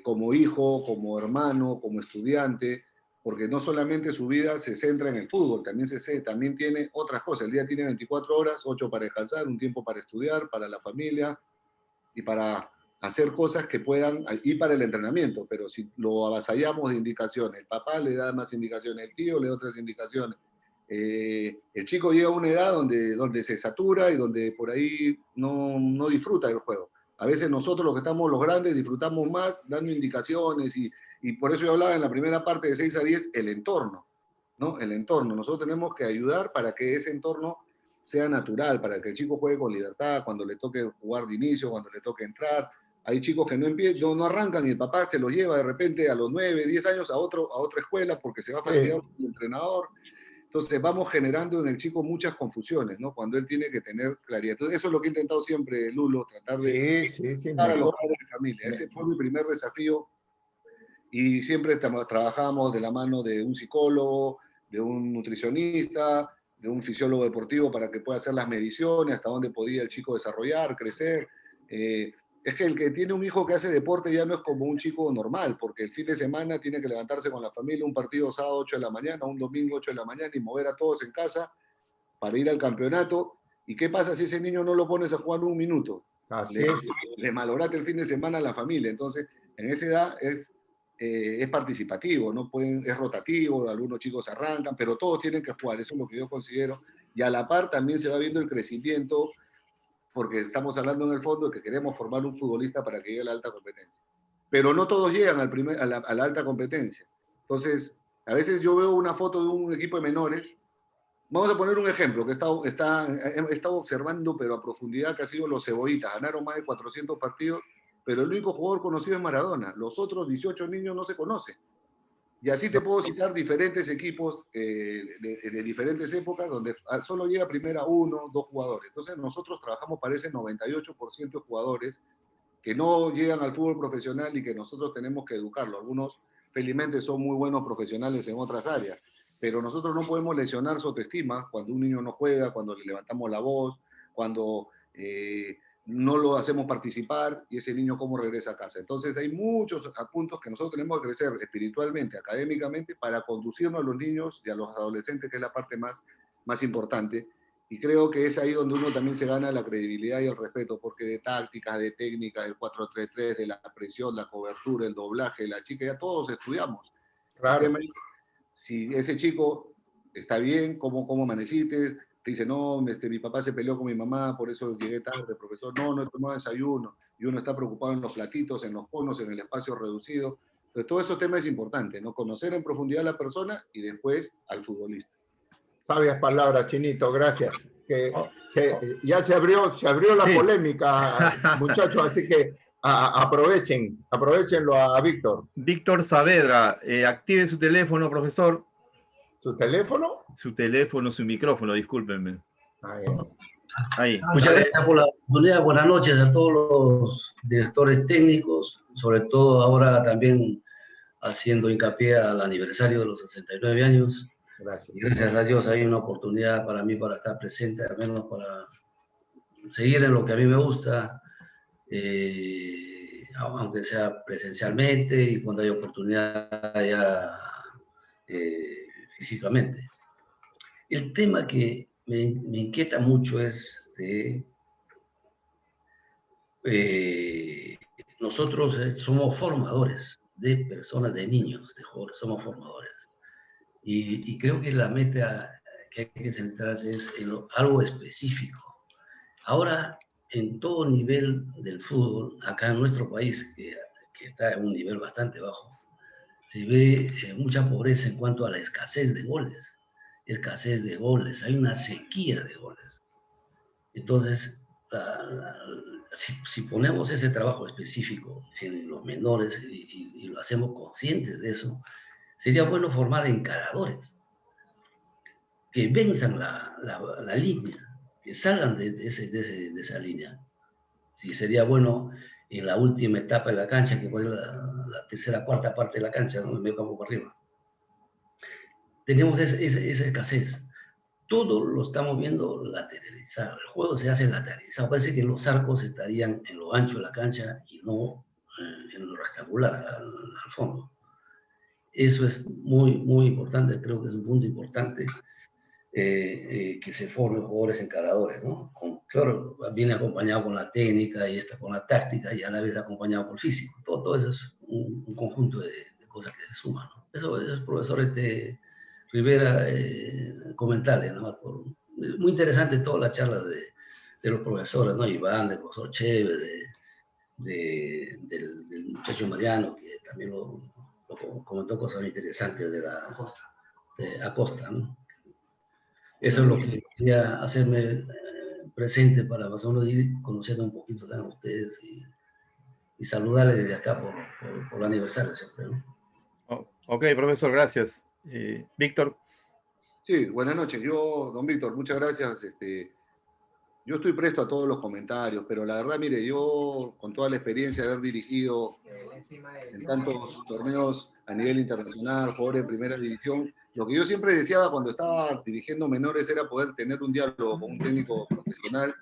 S7: como hijo, como hermano, como estudiante, porque no solamente su vida se centra en el fútbol, también tiene otras cosas. El día tiene 24 horas, 8 para descansar, un tiempo para estudiar, para la familia y para hacer cosas que puedan, y para el entrenamiento, pero si lo avasallamos de indicaciones, el papá le da más indicaciones, el tío le da otras indicaciones, el chico llega a una edad donde se satura y donde por ahí no disfruta del juego. A veces nosotros los que estamos los grandes disfrutamos más dando indicaciones y por eso yo hablaba en la primera parte de 6 a 10, el entorno, ¿no? El entorno. Nosotros tenemos que ayudar para que ese entorno sea natural, para que el chico juegue con libertad, cuando le toque jugar de inicio, cuando le toque entrar. Hay chicos que no arrancan y el papá se los lleva de repente a los 9, 10 años a otra escuela porque se va a fastidiar el entrenador. Entonces vamos generando en el chico muchas confusiones, ¿no? Cuando él tiene que tener claridad. Entonces eso es lo que he intentado siempre, Lulo, tratar de a los padres de familia. Ese fue mi primer desafío y siempre trabajábamos de la mano de un psicólogo, de un nutricionista, de un fisiólogo deportivo para que pueda hacer las mediciones, hasta dónde podía el chico desarrollar, crecer. Es que el que tiene un hijo que hace deporte ya no es como un chico normal, porque el fin de semana tiene que levantarse con la familia, un partido sábado 8 de la mañana, un domingo 8 de la mañana y mover a todos en casa para ir al campeonato. ¿Y qué pasa si ese niño no lo pones a jugar un minuto? Le malorate el fin de semana a la familia. Entonces, en esa edad es participativo, ¿no? Es rotativo, algunos chicos arrancan, pero todos tienen que jugar, eso es lo que yo considero. Y a la par también se va viendo el crecimiento, porque estamos hablando en el fondo de que queremos formar un futbolista para que llegue a la alta competencia. Pero no todos llegan a la alta competencia. Entonces, a veces yo veo una foto de un equipo de menores. Vamos a poner un ejemplo que he estado observando, pero a profundidad, que ha sido los cebollitas. Ganaron más de 400 partidos, pero el único jugador conocido es Maradona. Los otros 18 niños no se conocen. Y así te puedo citar diferentes equipos de diferentes épocas donde solo llega primera 1, 2 jugadores. Entonces nosotros trabajamos para ese 98% de jugadores que no llegan al fútbol profesional y que nosotros tenemos que educarlos. Algunos felizmente son muy buenos profesionales en otras áreas, pero nosotros no podemos lesionar su autoestima cuando un niño no juega, cuando le levantamos la voz, cuando no lo hacemos participar y ese niño cómo regresa a casa. Entonces hay muchos puntos que nosotros tenemos que crecer espiritualmente, académicamente, para conducirnos a los niños y a los adolescentes, que es la parte más importante. Y creo que es ahí donde uno también se gana la credibilidad y el respeto, porque de tácticas, de técnicas, del 4-3-3, de la presión, la cobertura, el doblaje, la chica, ya todos estudiamos.
S1: Claro.
S7: Si ese chico está bien, ¿cómo amaneciste? Te dice, no, mi papá se peleó con mi mamá, por eso llegué tarde, profesor. No he tomado desayuno. Y uno está preocupado en los platitos, en los conos, en el espacio reducido. Entonces, todo esos temas es importante, ¿no? Conocer en profundidad a la persona y después al futbolista.
S1: Sabias palabras, Chinito, gracias. Ya se abrió la polémica, muchachos, así que aprovechenlo a Víctor.
S2: Víctor Saavedra, active su teléfono, profesor.
S1: ¿Su teléfono?
S2: Su teléfono, su micrófono, discúlpenme. Ahí.
S8: Muchas gracias por la oportunidad. Buenas noches a todos los directores técnicos, sobre todo ahora también haciendo hincapié al aniversario de los 69 años.
S1: Gracias.
S8: Y gracias a Dios hay una oportunidad para mí para estar presente, al menos para seguir en lo que a mí me gusta, aunque sea presencialmente y cuando hay oportunidad ya físicamente. El tema que me inquieta mucho es nosotros somos formadores de personas, de niños, de jóvenes, somos formadores. Y creo que la meta que hay que centrarse es en algo específico. Ahora, en todo nivel del fútbol, acá en nuestro país, que está en un nivel bastante bajo, se ve mucha pobreza en cuanto a la escasez de goles. Hay una sequía de goles. Entonces, si ponemos ese trabajo específico en los menores y lo hacemos conscientes de eso, sería bueno formar encaradores que venzan la línea, que salgan de esa línea. Sí, sería bueno en la última etapa de la cancha, que puede la tercera, cuarta parte de la cancha, ¿no? En medio campo para arriba. Tenemos esa escasez. Todo lo estamos viendo lateralizado. El juego se hace lateralizado. Parece que los arcos estarían en lo ancho de la cancha y no en lo rectangular, al fondo. Eso es muy, muy importante. Creo que es un punto importante que se formen jugadores encaradores, ¿no? Claro, viene acompañado con la técnica y con la táctica y a la vez acompañado por el físico. Todo eso es un conjunto de cosas que se suman, ¿no? Eso es el profesor Rivera, comentarle, ¿no? Muy interesante toda la charla de los profesores, ¿no? Iván, del profesor Chévez, del muchacho Mariano, que también lo comentó cosas interesantes de Acosta, ¿no? Eso es lo que quería hacerme presente para más o menos ir conociendo un poquito a ustedes y saludarles desde acá por el aniversario siempre, ¿no?
S2: Oh, ok, profesor, gracias. Víctor.
S7: Sí, buenas noches. Don Víctor, muchas gracias. Yo estoy presto a todos los comentarios, pero la verdad, mire, yo con toda la experiencia de haber dirigido en tantos torneos a nivel internacional, jugadores de primera división, lo que yo siempre deseaba cuando estaba dirigiendo menores era poder tener un diálogo con un técnico profesional,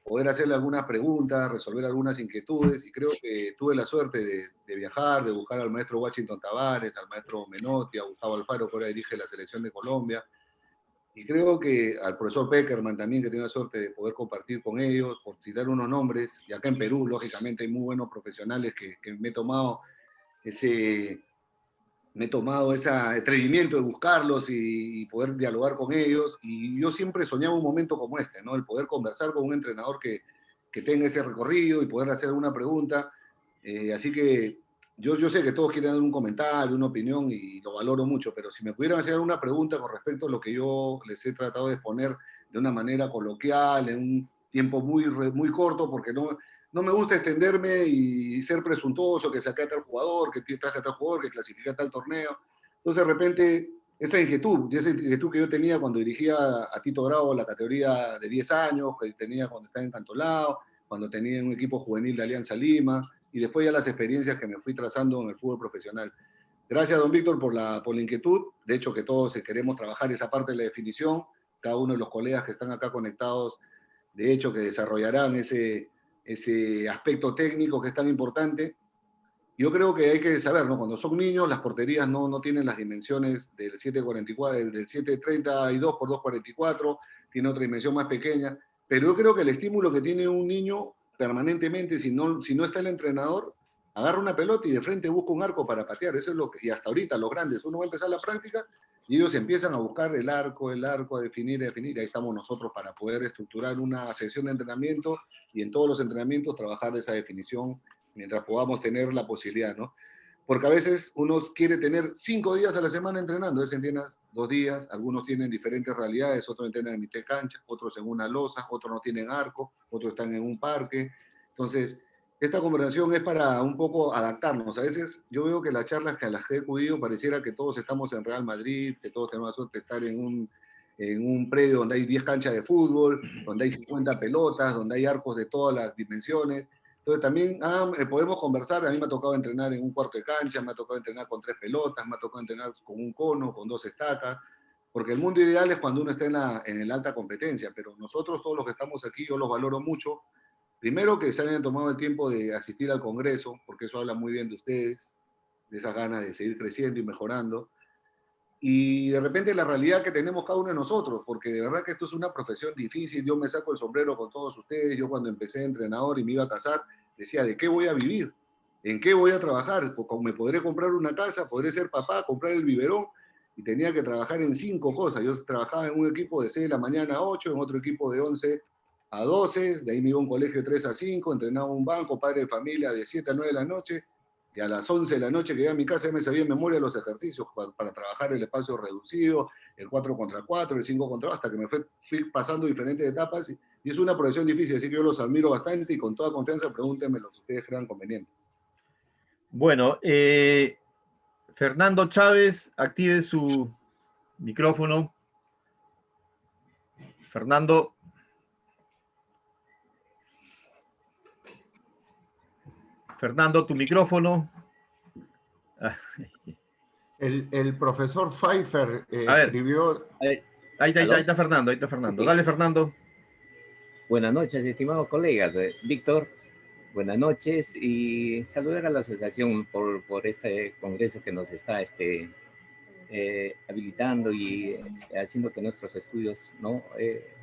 S7: poder hacerle algunas preguntas, resolver algunas inquietudes, y creo que tuve la suerte de viajar, de buscar al maestro Washington Tavares, al maestro Menotti, a Gustavo Alfaro, que ahora dirige la selección de Colombia, y creo que al profesor Peckerman también, que tengo la suerte de poder compartir con ellos, por citar unos nombres, y acá en Perú, lógicamente, hay muy buenos profesionales que me he tomado ese atrevimiento de buscarlos y poder dialogar con ellos, y yo siempre soñaba un momento como este, ¿no? El poder conversar con un entrenador que tenga ese recorrido y poder hacer una pregunta. Así que yo sé que todos quieren dar un comentario, una opinión, y lo valoro mucho, pero si me pudieran hacer una pregunta con respecto a lo que yo les he tratado de exponer de una manera coloquial, en un tiempo muy corto, porque no me gusta extenderme y ser presuntuoso, que saqué a tal jugador, que traje a tal jugador, que clasifique a tal torneo. Entonces, de repente, esa inquietud que yo tenía cuando dirigía a Tito Bravo la categoría de 10 años, que tenía cuando estaba en Cantolao, cuando tenía un equipo juvenil de Alianza Lima, y después ya las experiencias que me fui trazando en el fútbol profesional. Gracias, don Víctor, por la inquietud. De hecho, que todos queremos trabajar esa parte de la definición. Cada uno de los colegas que están acá conectados, de hecho, que desarrollarán ese aspecto técnico que es tan importante. Yo creo que hay que saber, ¿no? Cuando son niños, las porterías no tienen las dimensiones del 744, del 732 por 244, tiene otra dimensión más pequeña, pero yo creo que el estímulo que tiene un niño permanentemente, si no está el entrenador, agarra una pelota y de frente busca un arco para patear. Eso es lo que, y hasta ahorita los grandes, uno va a empezar la práctica y ellos empiezan a buscar el arco, a definir. Ahí estamos nosotros para poder estructurar una sesión de entrenamiento y en todos los entrenamientos trabajar esa definición mientras podamos tener la posibilidad, ¿no? Porque a veces uno quiere tener 5 días a la semana entrenando, a veces entrenan 2 días, algunos tienen diferentes realidades, otros entrenan en mitad de cancha, otros en una losa, otros no tienen arco, otros están en un parque. Entonces, esta conversación es para un poco adaptarnos. A veces yo veo que las charlas que a las que he acudido pareciera que todos estamos en Real Madrid, que todos tenemos la suerte de estar en un predio donde hay 10 canchas de fútbol, donde hay 50 pelotas, donde hay arcos de todas las dimensiones. Entonces también podemos conversar. A mí me ha tocado entrenar en un cuarto de cancha, me ha tocado entrenar con 3 pelotas, me ha tocado entrenar con un cono, con 2 estacas, porque el mundo ideal es cuando uno está en la alta competencia, pero nosotros todos los que estamos aquí, yo los valoro mucho. Primero, que se hayan tomado el tiempo de asistir al Congreso, porque eso habla muy bien de ustedes, de esas ganas de seguir creciendo y mejorando. Y de repente la realidad que tenemos cada uno de nosotros, porque de verdad que esto es una profesión difícil. Yo me saco el sombrero con todos ustedes. Yo cuando empecé de entrenador y me iba a casar, decía, ¿de qué voy a vivir? ¿En qué voy a trabajar? Porque me podré comprar una casa, podré ser papá, comprar el biberón, y tenía que trabajar en 5 cosas. Yo trabajaba en un equipo de 6 de la mañana a 8, en otro equipo de 11 a 12, de ahí me iba a un colegio de 3 a 5, entrenaba un banco, padre de familia, de 7 a 9 de la noche, y a las 11 de la noche que iba a mi casa ya me sabía en memoria los ejercicios para trabajar el espacio reducido, el 4 contra 4, el 5 contra 2, hasta que me fui pasando diferentes etapas, y es una profesión difícil, así que yo los admiro bastante, y con toda confianza pregúntenme lo que ustedes crean conveniente.
S2: Bueno, Fernando Chávez, active su micrófono. Fernando. Fernando, tu micrófono.
S1: El profesor Pfeiffer escribió...
S2: Ahí está Fernando, Okay. Dale, Fernando.
S9: Buenas noches, estimados colegas. Víctor, buenas noches, y saludar a la asociación por este congreso que nos está habilitando y haciendo que nuestros estudios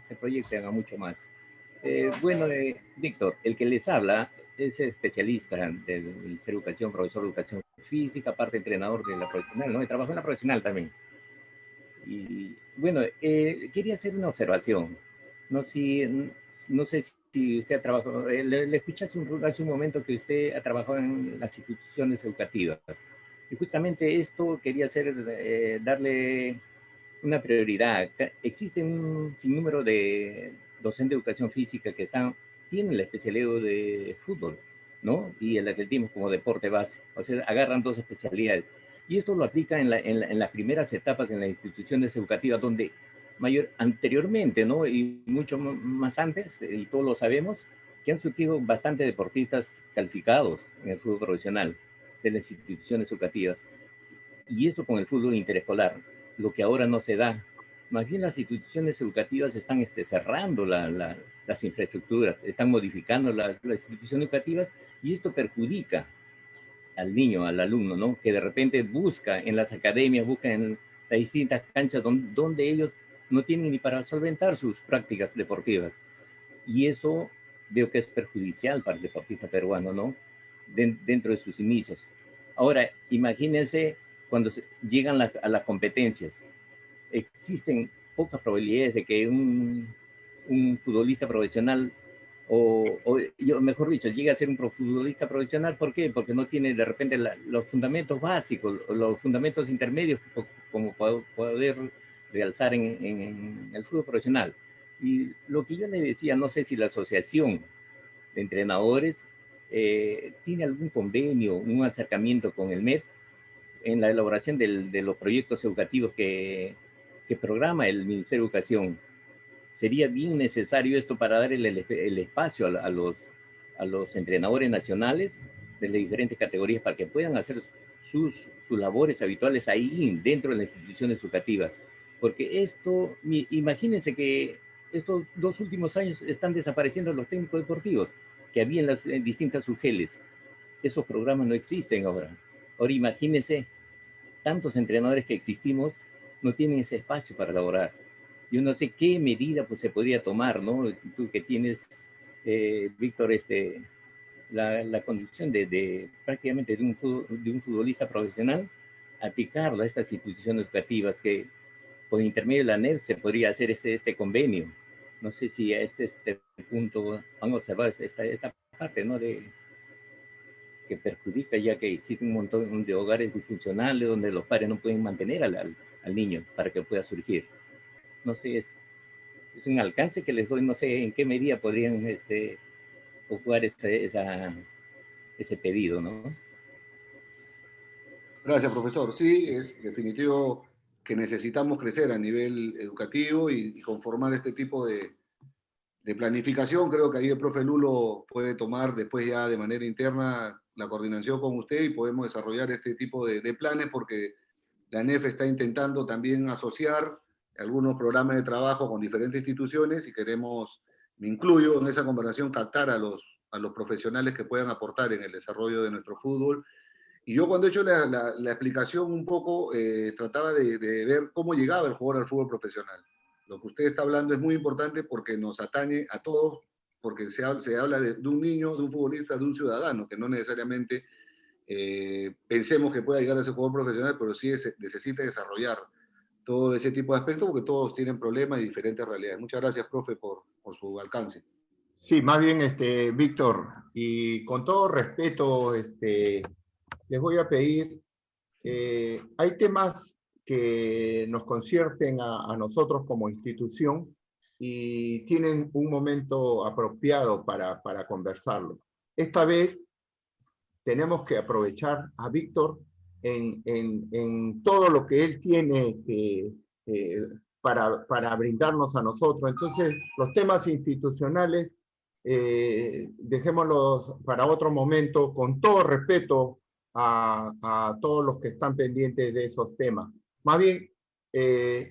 S9: se proyecten a mucho más. Bueno, Víctor, el que les habla es especialista del Ministerio de Educación, profesor de Educación Física, aparte entrenador de la profesional, ¿no? Y trabajo en la profesional también. Y bueno, quería hacer una observación. No, no sé si usted ha trabajado, le escuché hace un momento que usted ha trabajado en las instituciones educativas. Y justamente esto quería hacer, darle una prioridad. Existe un sinnúmero de docentes de educación física que tienen la especialidad de fútbol, ¿no? Y el atletismo como deporte base. O sea, agarran dos especialidades. Y esto lo aplica en las primeras etapas en las instituciones educativas, donde anteriormente, ¿no? Y mucho más antes, y todos lo sabemos, que han surgido bastantes deportistas calificados en el fútbol profesional de las instituciones educativas. Y esto con el fútbol interescolar, lo que ahora no se da. Más bien las instituciones educativas están cerrando las infraestructuras, están modificando las instituciones educativas, y esto perjudica al niño, al alumno, ¿no? Que de repente busca en las academias, busca en las distintas canchas donde ellos no tienen ni para solventar sus prácticas deportivas. Y eso veo que es perjudicial para el deportista peruano, ¿no? Dentro de sus inicios. Ahora, imagínense cuando llegan a las competencias. Existen pocas probabilidades de que un futbolista profesional, mejor dicho, llegue a ser un futbolista profesional. ¿Por qué? Porque no tiene de repente los fundamentos básicos, los fundamentos intermedios como poder realzar en el fútbol profesional. Y lo que yo le decía, no sé si la asociación de entrenadores tiene algún convenio, un acercamiento con el MED en la elaboración de los proyectos educativos que programa el Ministerio de Educación. Sería bien necesario esto para dar el espacio a los entrenadores nacionales de las diferentes categorías para que puedan hacer sus labores habituales ahí dentro de las instituciones educativas. Porque imagínense que estos 2 últimos años están desapareciendo los técnicos deportivos que había en las distintas UGELs. Esos programas no existen ahora. Ahora imagínense, tantos entrenadores que existimos no tienen ese espacio para elaborar. Yo no sé qué medida pues, se podría tomar, ¿no? Tú que tienes, Víctor, la conducción prácticamente de un futbolista profesional, aplicarlo a estas instituciones educativas que por intermedio de la ANEF se podría hacer este convenio. No sé si a este punto han observado esta parte, ¿no? Que perjudica, ya que existe un montón de hogares disfuncionales donde los padres no pueden mantener al niño para que pueda surgir. No sé, es un alcance que les doy, no sé en qué medida podrían ocupar ese pedido, ¿no?
S7: Gracias, profesor. Sí, es definitivo que necesitamos crecer a nivel educativo y conformar este tipo de planificación. Creo que ahí el profe Lulo puede tomar después ya de manera interna la coordinación con usted y podemos desarrollar este tipo de planes, porque la ANEF está intentando también asociar algunos programas de trabajo con diferentes instituciones y queremos, me incluyo en esa conversación, captar a los profesionales que puedan aportar en el desarrollo de nuestro fútbol. Y yo cuando he hecho la explicación un poco, trataba de ver cómo llegaba el jugador al fútbol profesional. Lo que usted está hablando es muy importante porque nos atañe a todos, porque se habla de un niño, de un futbolista, de un ciudadano, que no necesariamente pensemos que pueda llegar a ese jugador profesional, pero sí necesita desarrollar todo ese tipo de aspectos porque todos tienen problemas y diferentes realidades. Muchas gracias, profe, por su alcance.
S1: Sí, más bien, Víctor, y con todo respeto, les voy a pedir, hay temas que nos concierten a nosotros como institución y tienen un momento apropiado para conversarlo. Esta vez tenemos que aprovechar a Víctor en todo lo que él tiene para brindarnos a nosotros. Entonces, los temas institucionales, dejémoslos para otro momento, con todo respeto a todos los que están pendientes de esos temas. Más bien,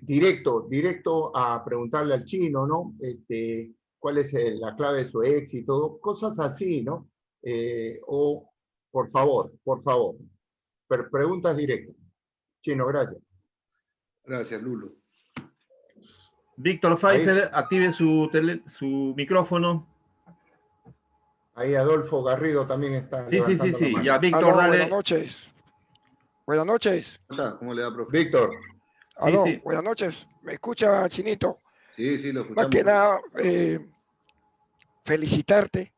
S1: directo a preguntarle al chino, ¿no? ¿Cuál es la clave de su éxito? Cosas así, ¿no? O, por favor, preguntas directas. Chino, gracias.
S7: Gracias, Lulo.
S2: Víctor Pfeiffer, active su micrófono.
S1: Ahí Adolfo Garrido también está.
S2: Sí. Ya, Víctor, dale.
S10: Buenas noches. Buenas noches.
S7: ¿Cómo le da, profe?
S1: Víctor.
S10: Aló,
S2: Sí.
S10: buenas noches. ¿Me escucha, Chinito?
S7: Sí, sí, lo
S10: Más
S7: escuchamos.
S10: que nada, felicitarte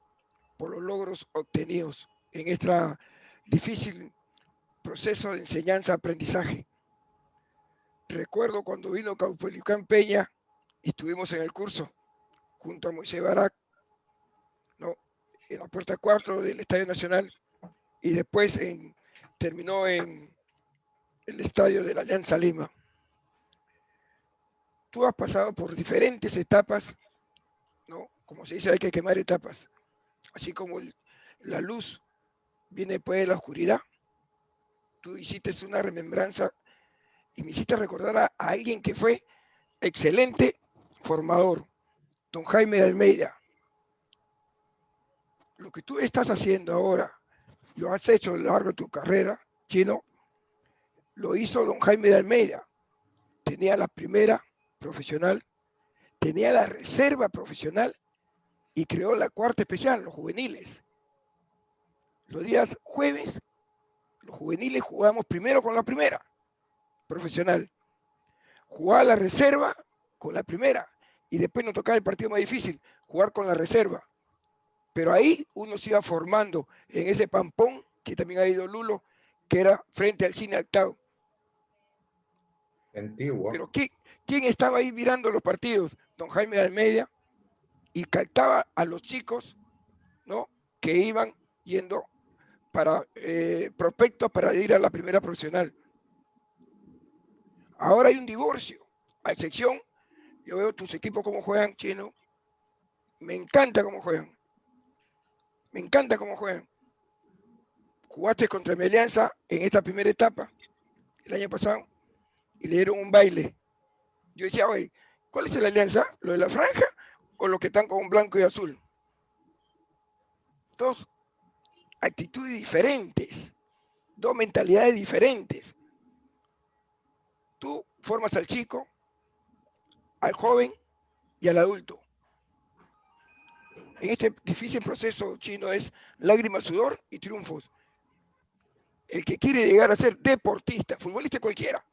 S10: por los logros obtenidos en este difícil proceso de enseñanza-aprendizaje. Recuerdo cuando vino Caupolicán Peña y estuvimos en el curso junto a Moisés Barak, ¿no?, en la puerta 4 del Estadio Nacional, y después terminó en el estadio de la Alianza Lima. Tú has pasado por diferentes etapas, ¿no? Como se dice, hay que quemar etapas. Así como la luz viene después de la oscuridad, tú hiciste una remembranza y me hiciste recordar a alguien que fue excelente formador, don Jaime de Almeida. Lo que tú estás haciendo ahora, lo has hecho a lo largo de tu carrera, Chino, lo hizo don Jaime de Almeida. Tenía la primera profesional, tenía la reserva profesional y creó la cuarta especial, los juveniles. Los días jueves, los juveniles jugábamos primero con la primera profesional. Jugaba la reserva con la primera y después nos tocaba el partido más difícil, jugar con la reserva. Pero ahí uno se iba formando en ese pampón, que también ha ido Lulo, que era frente al Cine Actao.
S1: Antiguo.
S10: Pero ¿quién estaba ahí mirando los partidos? Don Jaime de Almeida, y captaba a los chicos, ¿no?, que iban yendo para prospectos para ir a la primera profesional. Ahora hay un divorcio, a excepción, yo veo tus equipos cómo juegan, Chino, me encanta cómo juegan. Me encanta cómo juegan. Jugaste contra mi Alianza en esta primera etapa, el año pasado, y le dieron un baile. Yo decía, oye, ¿cuál es la Alianza? ¿Lo de la franja o los que están con blanco y azul? Dos actitudes diferentes, dos mentalidades diferentes. Tú formas al chico, al joven y al adulto. En este difícil proceso, Chino, es lágrimas, sudor y triunfos. El que quiere llegar a ser deportista, futbolista cualquiera,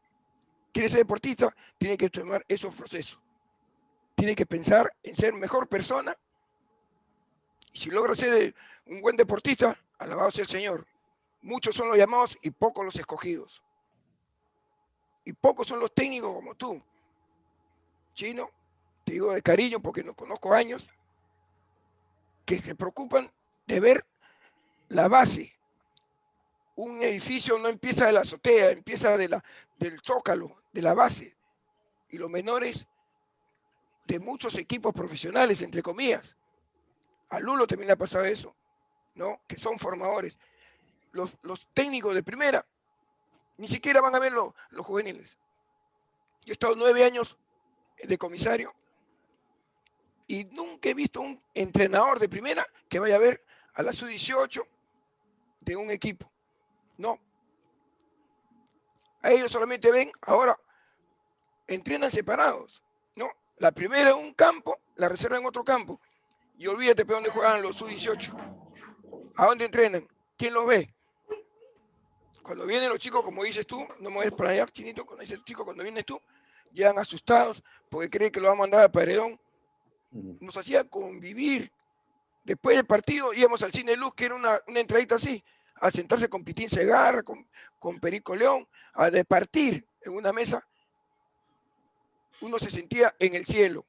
S10: quiere ser deportista, tiene que tomar esos procesos. Tiene que pensar en ser mejor persona. Y si logra ser un buen deportista, alabado sea el Señor. Muchos son los llamados y pocos los escogidos. Y pocos son los técnicos como tú. Chino, te digo de cariño porque nos conozco años, que se preocupan de ver la base. Un edificio no empieza de la azotea, empieza del zócalo, de la base. Y los menores de muchos equipos profesionales, entre comillas. A Lulo también le ha pasado eso, ¿no?, que son formadores. Los técnicos de primera ni siquiera van a ver los juveniles. Yo he estado 9 años de comisario y nunca he visto un entrenador de primera que vaya a ver a la sub-18 de un equipo. No. A ellos solamente ven, ahora entrenan separados, ¿no? La primera en un campo, la reserva en otro campo. Y olvídate de dónde juegan los sub-18. ¿A dónde entrenan? ¿Quién los ve? Cuando vienen los chicos, como dices tú, no me voy a explayar, Chinito, cuando dices chicos, cuando vienes tú, llegan asustados porque creen que lo van a mandar a Paredón. Nos hacía convivir. Después del partido íbamos al Cine Luz, que era una entradita así, a sentarse con Pitín Segarra, con Perico León, a departir en una mesa. Uno se sentía en el cielo.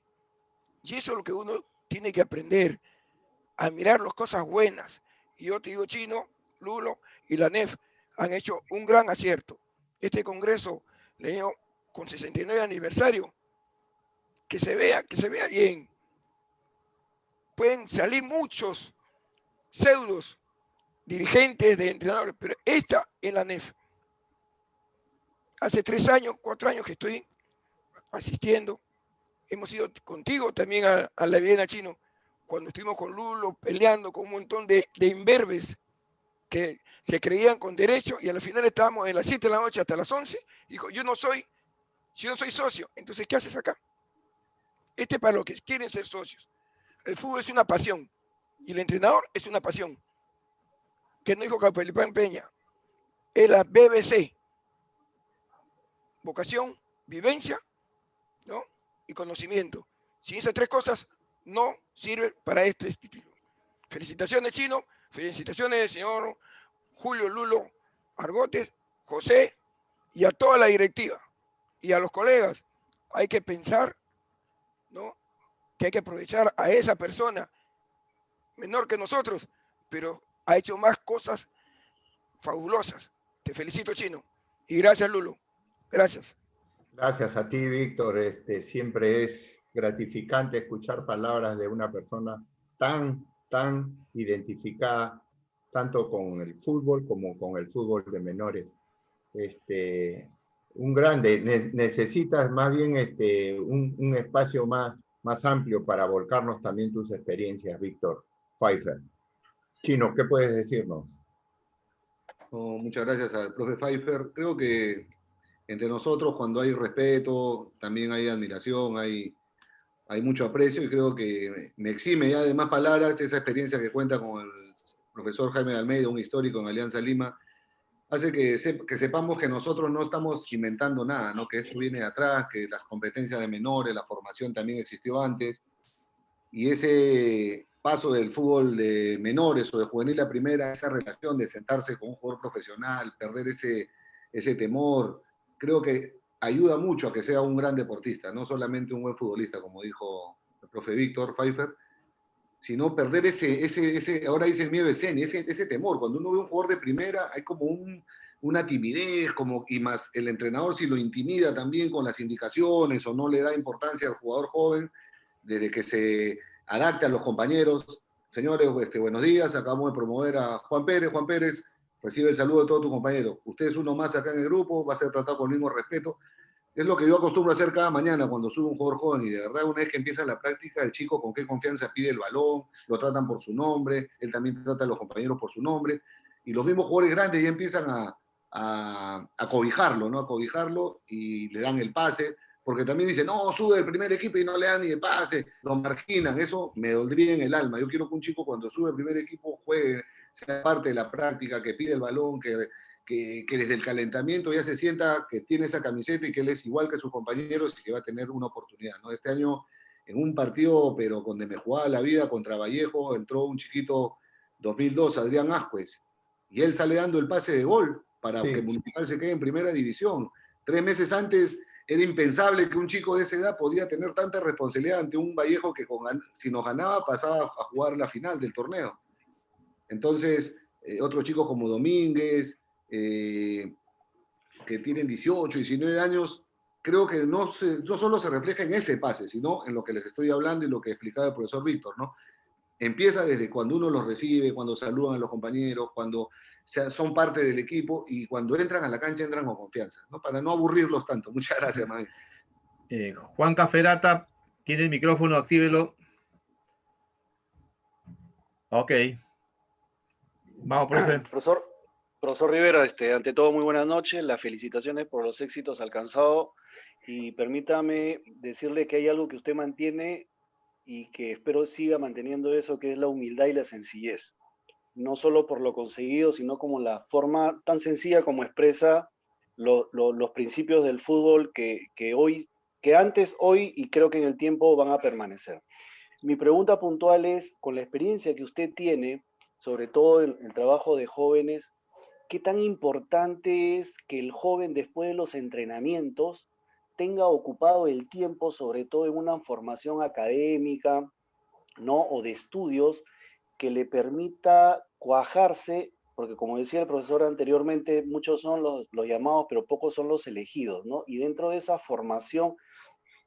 S10: Y eso es lo que uno tiene que aprender, a mirar las cosas buenas. Y yo te digo, Chino, Lulo y la NEF han hecho un gran acierto. Este congreso, le digo, con 69 aniversario, que se vea bien. Pueden salir muchos pseudos dirigentes de entrenadores, pero esta es la NEF. Hace 3 años, 4 años que estoy asistiendo. Hemos ido contigo también a la Viena, Chino, cuando estuvimos con Lulo peleando con un montón de imberbes que se creían con derecho y al final estábamos de las 7 de la noche hasta las 11. Dijo, si yo no soy socio, entonces ¿qué haces acá? Este es para los que quieren ser socios. El fútbol es una pasión y el entrenador es una pasión. Que no dijo Caupolicán Peña, es la BBC. Vocación, vivencia, ¿no?, y conocimiento. Sin esas tres cosas, no sirve para este instituto. Felicitaciones, Chino. Felicitaciones, señor Julio Lulo Argotes, José, y a toda la directiva. Y a los colegas, hay que pensar, ¿no?, que hay que aprovechar a esa persona menor que nosotros, pero ha hecho más cosas fabulosas. Te felicito, Chino. Y gracias, Lulo. Gracias.
S1: Gracias a ti, Víctor. Siempre es gratificante escuchar palabras de una persona tan identificada, tanto con el fútbol como con el fútbol de menores. Un grande. Necesitas más bien un espacio más amplio para volcarnos también tus experiencias, Víctor Pfeiffer. Chino, ¿qué puedes decirnos?
S7: Muchas gracias al profe Pfeiffer. Creo que entre nosotros, cuando hay respeto, también hay admiración, hay mucho aprecio, y creo que me exime ya de más palabras esa experiencia que cuenta con el profesor Jaime de Almeida, un histórico en Alianza Lima, hace que sepamos que nosotros no estamos inventando nada, ¿no? Que esto viene de atrás, que las competencias de menores, la formación también existió antes, y ese paso del fútbol de menores o de juvenil a primera, esa relación de sentarse con un jugador profesional, perder ese temor, creo que ayuda mucho a que sea un gran deportista, no solamente un buen futbolista, como dijo el profe Víctor Pfeiffer, sino perder ahora dice el miedo escénico, ese temor. Cuando uno ve un jugador de primera, hay como una timidez, y más el entrenador, si lo intimida también con las indicaciones o no le da importancia al jugador joven, desde que se adapte a los compañeros. Señores, buenos días, acabamos de promover a Juan Pérez. Juan Pérez, recibe el saludo de todos tus compañeros. Usted es uno más acá en el grupo, va a ser tratado con el mismo respeto. Es lo que yo acostumbro a hacer cada mañana cuando sube un jugador joven, y de verdad, una vez que empieza la práctica, el chico con qué confianza pide el balón, lo tratan por su nombre, él también trata a los compañeros por su nombre, y los mismos jugadores grandes ya empiezan a cobijarlo, ¿no? A cobijarlo, y le dan el pase, porque también dicen, no, sube el primer equipo y no le dan ni el pase, lo marginan. Eso me dolería en el alma. Yo quiero que un chico, cuando sube el primer equipo, juegue, sea parte de la práctica, que pide el balón, que desde el calentamiento ya se sienta que tiene esa camiseta y que él es igual que sus compañeros y que va a tener una oportunidad, ¿no? Este año, en un partido, pero donde me jugaba la vida, contra Vallejo, entró un chiquito 2002, Adrián Ascuez, y él sale dando el pase de gol para que Municipal se quede en primera división. 3 meses antes era impensable que un chico de esa edad podía tener tanta responsabilidad ante un Vallejo que si nos ganaba pasaba a jugar la final del torneo. Entonces, otros chicos como Domínguez, que tienen 18, 19 años, creo que no solo se refleja en ese pase, sino en lo que les estoy hablando y lo que explicaba el profesor Víctor, ¿no? Empieza desde cuando uno los recibe, cuando saludan a los compañeros, cuando son parte del equipo, y cuando entran a la cancha entran con confianza, ¿no? Para no aburrirlos tanto. Muchas gracias, Mami.
S2: Juan Caferata, tiene el micrófono, actívelo. Ok. Vamos, profe.
S11: Profesor Rivera, ante todo, muy buenas noches. Las felicitaciones por los éxitos alcanzados. Y permítame decirle que hay algo que usted mantiene y que espero siga manteniendo eso, que es la humildad y la sencillez. No solo por lo conseguido, sino como la forma tan sencilla como expresa los principios del fútbol que antes, hoy y creo que en el tiempo van a permanecer. Mi pregunta puntual es, con la experiencia que usted tiene, sobre todo el trabajo de jóvenes, ¿qué tan importante es que el joven, después de los entrenamientos, tenga ocupado el tiempo, sobre todo en una formación académica, ¿no?, o de estudios, que le permita cuajarse? Porque, como decía el profesor anteriormente, muchos son los llamados, pero pocos son los elegidos, ¿no? Y dentro de esa formación,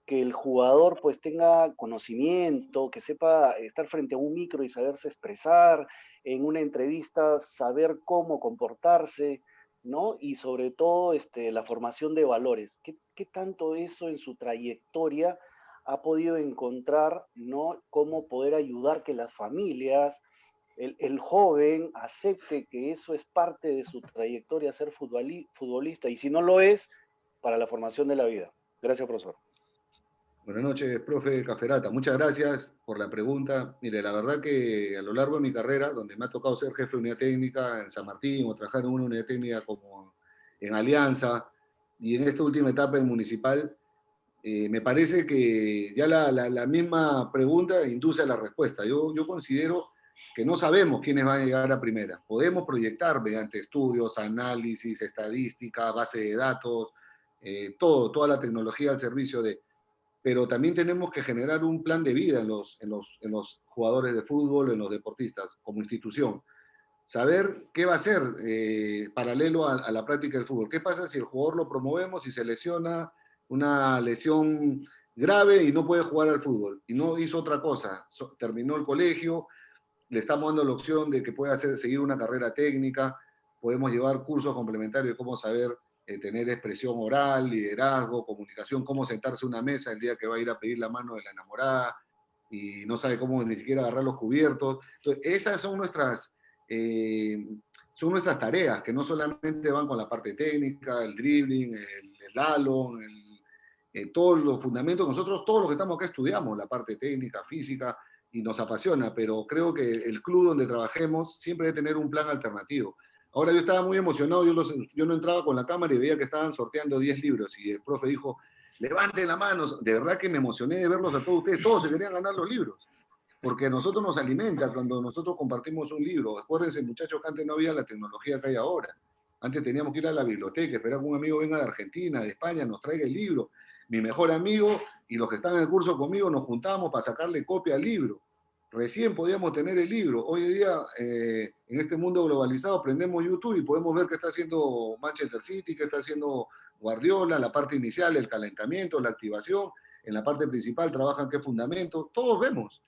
S11: que el jugador pues tenga conocimiento, que sepa estar frente a un micro y saberse expresar, en una entrevista saber cómo comportarse, ¿no? Y sobre todo la formación de valores. ¿Qué tanto eso en su trayectoria ha podido encontrar, ¿no? Cómo poder ayudar que las familias, el joven acepte que eso es parte de su trayectoria, ser futbolista, y si no lo es, para la formación de la vida? Gracias, profesor.
S7: Buenas noches, profe Caferata. Muchas gracias por la pregunta. Mire, la verdad que a lo largo de mi carrera, donde me ha tocado ser jefe de unidad técnica en San Martín o trabajar en una unidad técnica como en Alianza, y en esta última etapa en Municipal, me parece que ya la misma pregunta induce a la respuesta. Yo considero que no sabemos quiénes van a llegar a primera. Podemos proyectar mediante estudios, análisis, estadística, base de datos, toda la tecnología al servicio de... Pero también tenemos que generar un plan de vida en los jugadores de fútbol, en los deportistas, como institución. Saber qué va a hacer paralelo a la práctica del fútbol. ¿Qué pasa si el jugador lo promovemos y se lesiona una lesión grave y no puede jugar al fútbol? Y no hizo otra cosa, terminó el colegio, le estamos dando la opción de que pueda seguir una carrera técnica, podemos llevar cursos complementarios de cómo saber tener expresión oral, liderazgo, comunicación, cómo sentarse a una mesa el día que va a ir a pedir la mano de la enamorada y no sabe cómo ni siquiera agarrar los cubiertos. Entonces, esas son nuestras tareas, que no solamente van con la parte técnica, el dribbling, el slalom, todos los fundamentos. Nosotros, todos los que estamos acá, estudiamos la parte técnica, física, y nos apasiona, pero creo que el club donde trabajemos siempre debe tener un plan alternativo. Ahora yo estaba muy emocionado, yo no entraba con la cámara y veía que estaban sorteando 10 libros, y el profe dijo, levanten la mano. De verdad que me emocioné de verlos a todos ustedes, todos se querían ganar los libros, porque a nosotros nos alimenta cuando nosotros compartimos un libro. Acuérdense, muchachos, que antes no había la tecnología que hay ahora. Antes teníamos que ir a la biblioteca, esperar que un amigo venga de Argentina, de España, nos traiga el libro. Mi mejor amigo y los que están en el curso conmigo nos juntábamos para sacarle copia al libro. Recién podíamos tener el libro. Hoy en día, en este mundo globalizado, prendemos YouTube y podemos ver qué está haciendo Manchester City, qué está haciendo Guardiola, la parte inicial, el calentamiento, la activación. En la parte principal trabajan qué fundamentos. Todos vemos.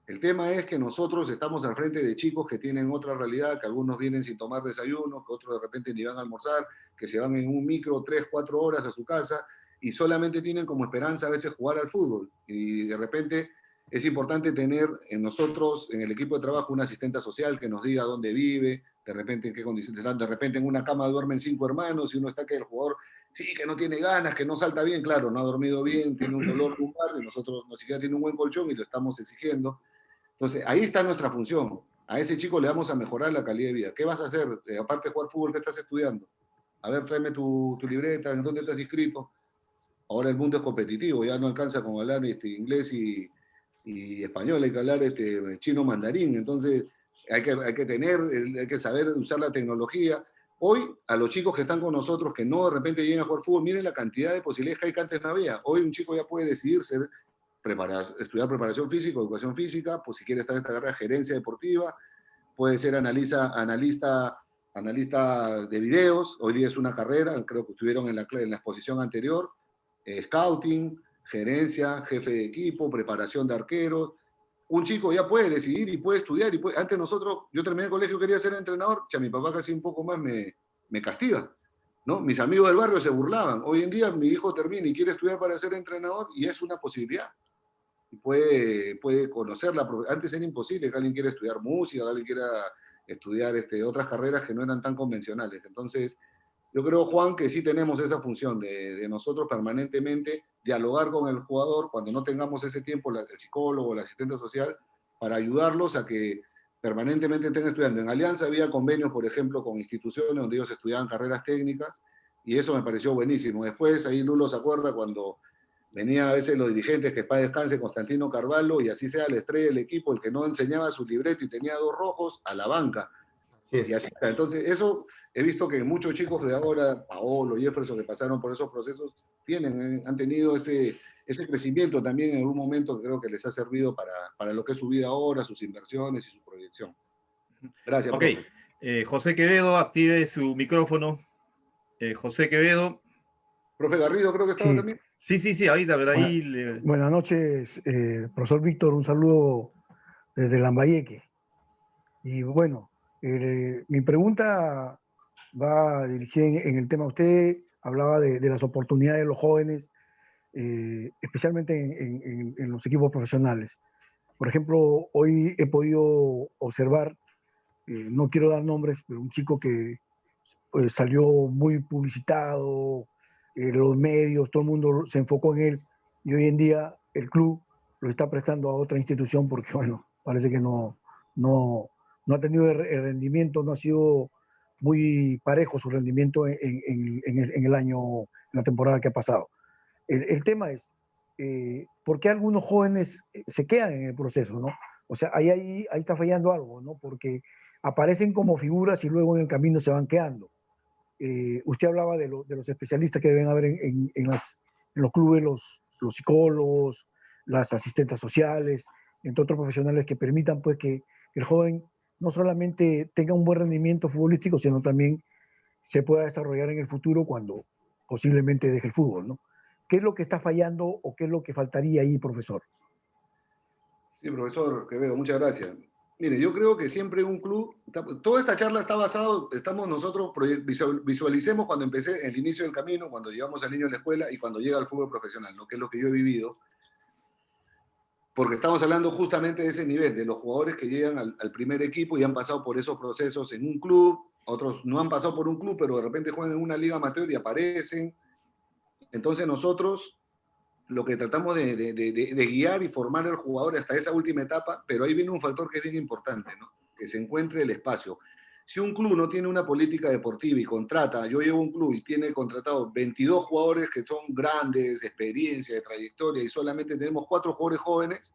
S7: El tema es que nosotros estamos al frente de chicos que tienen otra realidad, que algunos vienen sin tomar desayuno, que otros de repente ni van a almorzar, que se van en un micro 3, 4 horas a su casa y solamente tienen como esperanza a veces jugar al fútbol. Y de repente es importante tener en nosotros, en el equipo de trabajo, una asistente social que nos diga dónde vive, de repente en qué condiciones están, de repente en una cama duermen 5 hermanos y uno está que el jugador, sí, que no tiene ganas, que no salta bien, claro, no ha dormido bien, tiene un dolor lumbar y nosotros no siquiera tiene un buen colchón y lo estamos exigiendo. Entonces, ahí está nuestra función. A ese chico le vamos a mejorar la calidad de vida. ¿Qué vas a hacer? Aparte de jugar fútbol, ¿qué estás estudiando? A ver, tráeme tu libreta, ¿en dónde estás inscrito? Ahora el mundo es competitivo, ya no alcanza con hablar inglés y español, hay que hablar chino mandarín. Entonces, hay que saber usar la tecnología. Hoy, a los chicos que están con nosotros, que no de repente llegan a jugar fútbol, miren la cantidad de posibilidades que hay que antes no había. Hoy un chico ya puede decidir estudiar preparación física, educación física, pues si quiere estar en esta carrera, gerencia deportiva, puede ser analista de videos, hoy día es una carrera, creo que estuvieron en la exposición anterior, scouting, gerencia, jefe de equipo, preparación de arqueros. Un chico ya puede decidir y puede estudiar. Antes yo terminé el colegio, quería ser entrenador, mi papá casi un poco más me castiga, ¿no? Mis amigos del barrio se burlaban. Hoy en día mi hijo termina y quiere estudiar para ser entrenador y es una posibilidad. Y puede conocerla. Antes era imposible que alguien quiera estudiar música, que alguien quiera estudiar otras carreras que no eran tan convencionales. Entonces, yo creo, Juan, que sí tenemos esa función de nosotros permanentemente dialogar con el jugador cuando no tengamos ese tiempo, el psicólogo, el asistente social, para ayudarlos a que permanentemente estén estudiando. En Alianza había convenios, por ejemplo, con instituciones donde ellos estudiaban carreras técnicas y eso me pareció buenísimo. Después, ahí Lulo se acuerda cuando venía a veces los dirigentes, que para descanse, Constantino Carvalho, y así sea la estrella del equipo, el que no enseñaba su libreto y tenía 2 rojos, a la banca. Y así está. Entonces, eso he visto que muchos chicos de ahora, Paolo, Jefferson, que pasaron por esos procesos, han tenido ese crecimiento también en algún momento que creo que les ha servido para lo que es su vida ahora, sus inversiones y su proyección. Gracias.
S2: Ok. José Quevedo, active su micrófono. José Quevedo.
S7: Profe Garrido, creo que estaba también.
S2: Sí, ahorita, pero ahí...
S12: Buenas noches, profesor Víctor, un saludo desde Lambayeque. Y bueno, mi pregunta va dirigida en el tema. Usted hablaba de las oportunidades de los jóvenes, especialmente en los equipos profesionales. Por ejemplo, hoy he podido observar, no quiero dar nombres, pero un chico que salió muy publicitado, los medios, todo el mundo se enfocó en él, y hoy en día el club lo está prestando a otra institución porque, bueno, parece que no ha tenido el rendimiento, no ha sido muy parejo su rendimiento en el año, en la temporada que ha pasado. El tema es, ¿por qué algunos jóvenes se quedan en el proceso, ¿no? O sea, ahí está fallando algo, ¿no? Porque aparecen como figuras y luego en el camino se van quedando. Usted hablaba de los especialistas que deben haber en los clubes, los psicólogos, las asistentes sociales, entre otros profesionales que permitan pues que el joven no solamente tenga un buen rendimiento futbolístico, sino también se pueda desarrollar en el futuro cuando posiblemente deje el fútbol, ¿no? ¿Qué es lo que está fallando o qué es lo que faltaría ahí, profesor?
S7: Sí, profesor Quevedo, muchas gracias. Mire, yo creo que siempre un club, toda esta charla está basado, estamos nosotros, visualicemos cuando empecé el inicio del camino, cuando llegamos al niño a la escuela y cuando llega al fútbol profesional, ¿no? Que es lo que yo he vivido, porque estamos hablando justamente de ese nivel, de los jugadores que llegan al primer equipo y han pasado por esos procesos en un club, otros no han pasado por un club, pero de repente juegan en una liga amateur y aparecen. Entonces nosotros lo que tratamos de guiar y formar al jugador hasta esa última etapa, pero ahí viene un factor que es bien importante, ¿no? Que se encuentre el espacio. Si un club no tiene una política deportiva y contrata, yo llevo un club y tiene contratado 22 jugadores que son grandes, de experiencia, de trayectoria, y solamente tenemos 4 jugadores jóvenes,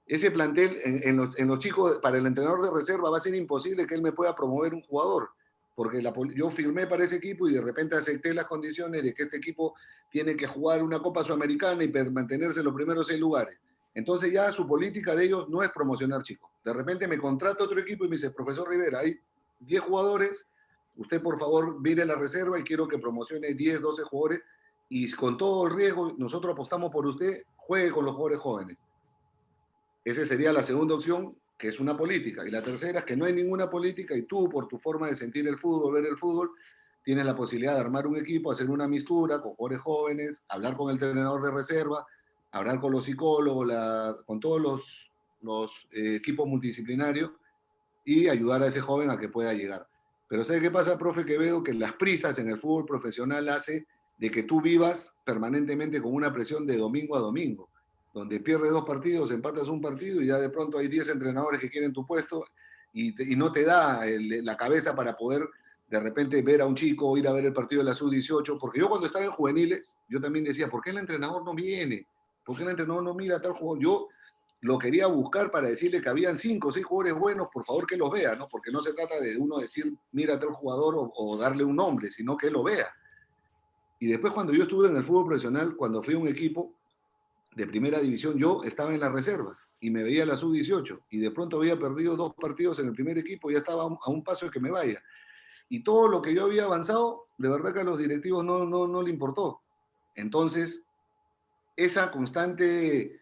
S7: ese plantel en los chicos, para el entrenador de reserva va a ser imposible que él me pueda promover un jugador, porque yo firmé para ese equipo y de repente acepté las condiciones de que este equipo tiene que jugar una Copa Sudamericana y mantenerse en los primeros 6 lugares. Entonces ya su política de ellos no es promocionar chicos. De repente me contrata otro equipo y me dice, profesor Rivera, hay 10 jugadores, usted por favor mire la reserva y quiero que promocione 10, 12 jugadores y con todo el riesgo nosotros apostamos por usted, juegue con los jugadores jóvenes. Esa sería la segunda opción, que es una política. Y la tercera es que no hay ninguna política y tú, por tu forma de sentir el fútbol, ver el fútbol, tienes la posibilidad de armar un equipo, hacer una mistura con jugadores jóvenes, hablar con el entrenador de reserva, hablar con los psicólogos, con todos los equipos multidisciplinarios y ayudar a ese joven a que pueda llegar. Pero ¿sabe qué pasa, profe? Que veo que las prisas en el fútbol profesional hace de que tú vivas permanentemente con una presión de domingo a domingo, donde pierdes 2 partidos, empatas un partido y ya de pronto hay 10 entrenadores que quieren tu puesto y no te da la cabeza para poder de repente ver a un chico, ir a ver el partido de la Sub-18, porque yo cuando estaba en juveniles, yo también decía, ¿por qué el entrenador no viene? ¿Por qué el entrenador no mira a tal jugador? Yo lo quería buscar para decirle que habían 5 o 6 jugadores buenos, por favor que los vea, ¿no? Porque no se trata de uno decir, mira a tal jugador o darle un nombre, sino que lo vea. Y después cuando yo estuve en el fútbol profesional, cuando fui a un equipo de primera división, yo estaba en la reserva y me veía la Sub-18 y de pronto había perdido 2 partidos en el primer equipo y ya estaba a un paso de que me vaya. Y todo lo que yo había avanzado, de verdad que a los directivos no le importó. Entonces, esa constante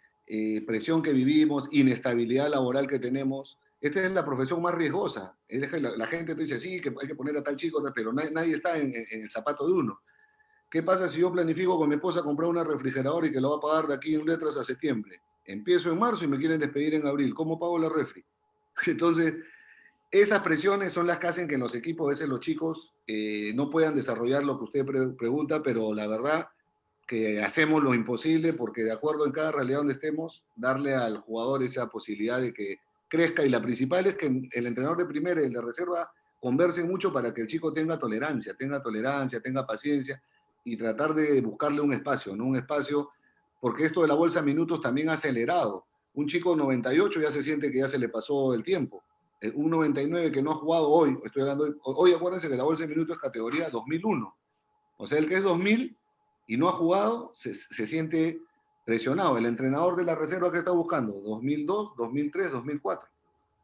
S7: presión que vivimos, inestabilidad laboral que tenemos, esta es la profesión más riesgosa. La gente te dice, sí, que hay que poner a tal chico, pero nadie está en el zapato de uno. ¿Qué pasa si yo planifico con mi esposa comprar una refrigeradora y que lo va a pagar de aquí en letras a septiembre? Empiezo en marzo y me quieren despedir en abril. ¿Cómo pago la refri? Entonces, esas presiones son las que hacen que en los equipos, a veces los chicos no puedan desarrollar lo que usted pregunta, pero la verdad que hacemos lo imposible porque de acuerdo en cada realidad donde estemos, darle al jugador esa posibilidad de que crezca. Y la principal es que el entrenador de primera y el de reserva conversen mucho para que el chico tenga tolerancia, tenga paciencia y tratar de buscarle un espacio, ¿no? Un espacio, porque esto de la bolsa de minutos también ha acelerado. Un chico 98 ya se siente que ya se le pasó el tiempo. Un 99 que no ha jugado hoy, estoy hablando hoy acuérdense que la bolsa de minutos es categoría 2001. O sea, el que es 2000 y no ha jugado se siente presionado. El entrenador de la reserva que está buscando, 2002, 2003, 2004.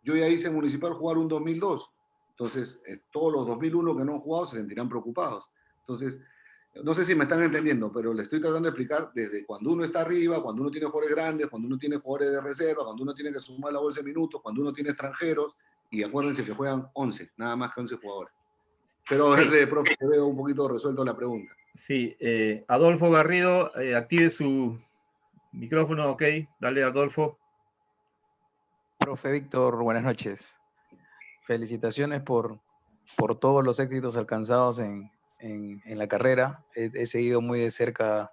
S7: Yo ya hice Municipal jugar un 2002. Entonces, todos los 2001 que no han jugado se sentirán preocupados. Entonces, no sé si me están entendiendo, pero le estoy tratando de explicar desde cuando uno está arriba, cuando uno tiene jugadores grandes, cuando uno tiene jugadores de reserva, cuando uno tiene que sumar la bolsa de minutos, cuando uno tiene extranjeros, y acuérdense que juegan 11, nada más que 11 jugadores. Pero desde profe, que veo un poquito resuelto la pregunta.
S2: Sí, Adolfo Garrido, active su micrófono, ok, dale Adolfo.
S13: Profe Víctor, buenas noches. Felicitaciones por todos los éxitos alcanzados en la carrera. He seguido muy de cerca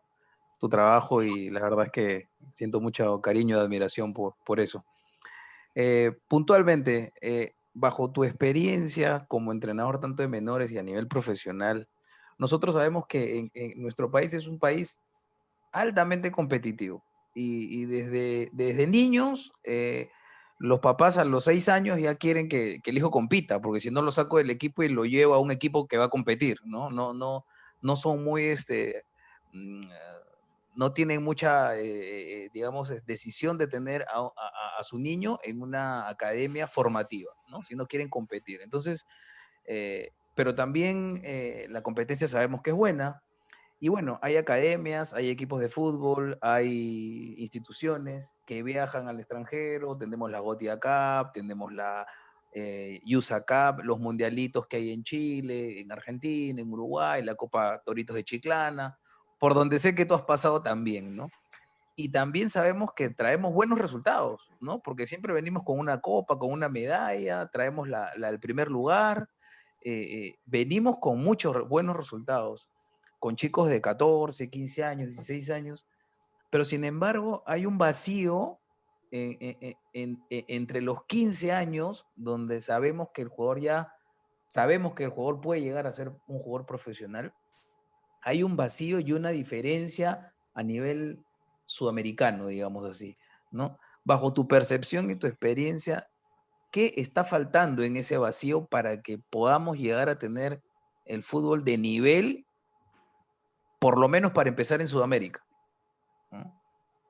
S13: tu trabajo y la verdad es que siento mucho cariño y admiración por eso. Puntualmente, bajo tu experiencia como entrenador tanto de menores y a nivel profesional, nosotros sabemos que en nuestro país es un país altamente competitivo. y desde niños, los papás a los 6 años ya quieren que el hijo compita, porque si no lo saco del equipo y lo llevo a un equipo que va a competir, ¿no? No son muy, no tienen mucha, digamos, decisión de tener a su niño en una academia formativa, ¿no? Si no quieren competir. Entonces, pero también la competencia sabemos que es buena. Y bueno, hay academias, hay equipos de fútbol, hay instituciones que viajan al extranjero, tenemos la Gothia Cup, tenemos la USA Cup, los mundialitos que hay en Chile, en Argentina, en Uruguay, la Copa Toritos de Chiclana, por donde sé que tú has pasado también, ¿no? Y también sabemos que traemos buenos resultados, ¿no? Porque siempre venimos con una copa, con una medalla, traemos el primer lugar, venimos con muchos buenos resultados, con chicos de 14, 15 años, 16 años, pero sin embargo hay un vacío entre los 15 años, donde sabemos que el jugador puede llegar a ser un jugador profesional. Hay un vacío y una diferencia a nivel sudamericano, digamos así, ¿no? Bajo tu percepción y tu experiencia, ¿qué está faltando en ese vacío para que podamos llegar a tener el fútbol de nivel, por lo menos para empezar en Sudamérica?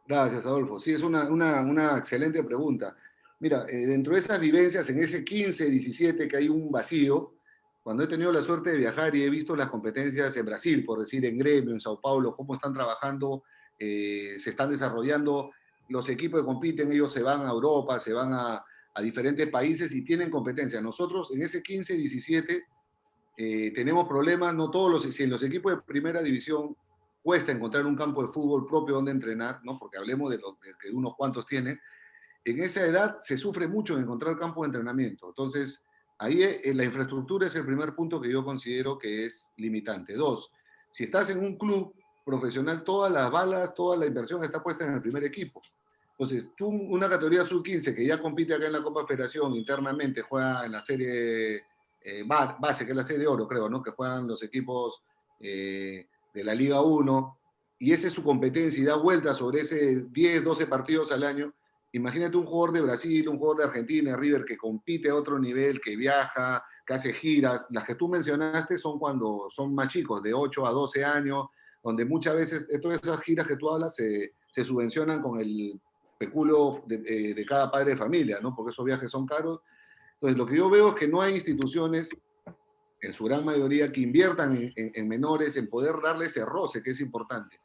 S7: Gracias, Adolfo. Sí, es una excelente pregunta. Mira, dentro de esas vivencias, en ese 15, 17, que hay un vacío, cuando he tenido la suerte de viajar y he visto las competencias en Brasil, por decir, en Gremio, en Sao Paulo, cómo están trabajando, se están desarrollando, los equipos que compiten, ellos se van a Europa, se van a diferentes países y tienen competencia. Nosotros en ese 15, 17 tenemos problemas, no todos si en los equipos de primera división cuesta encontrar un campo de fútbol propio donde entrenar, ¿no? Porque hablemos de que unos cuantos tienen. En esa edad se sufre mucho en encontrar campo de entrenamiento. Entonces, ahí la infraestructura es el primer punto que yo considero que es limitante. 2, si estás en un club profesional, todas las balas, toda la inversión está puesta en el primer equipo. Entonces, tú, una categoría sub-15 que ya compite acá en la Copa Federación, internamente juega en la serie base, que es la serie oro, creo, ¿no? Que juegan los equipos de la Liga 1, y esa es su competencia y da vueltas sobre ese 10, 12 partidos al año. Imagínate un jugador de Brasil, un jugador de Argentina, River, que compite a otro nivel, que viaja, que hace giras. Las que tú mencionaste son cuando son más chicos, de 8 a 12 años, donde muchas veces todas esas giras que tú hablas se subvencionan con el peculio de cada padre de familia, ¿no? Porque esos viajes son caros. Entonces, lo que yo veo es que no hay instituciones, en su gran mayoría, que inviertan en menores, en poder darle ese roce, que es importante.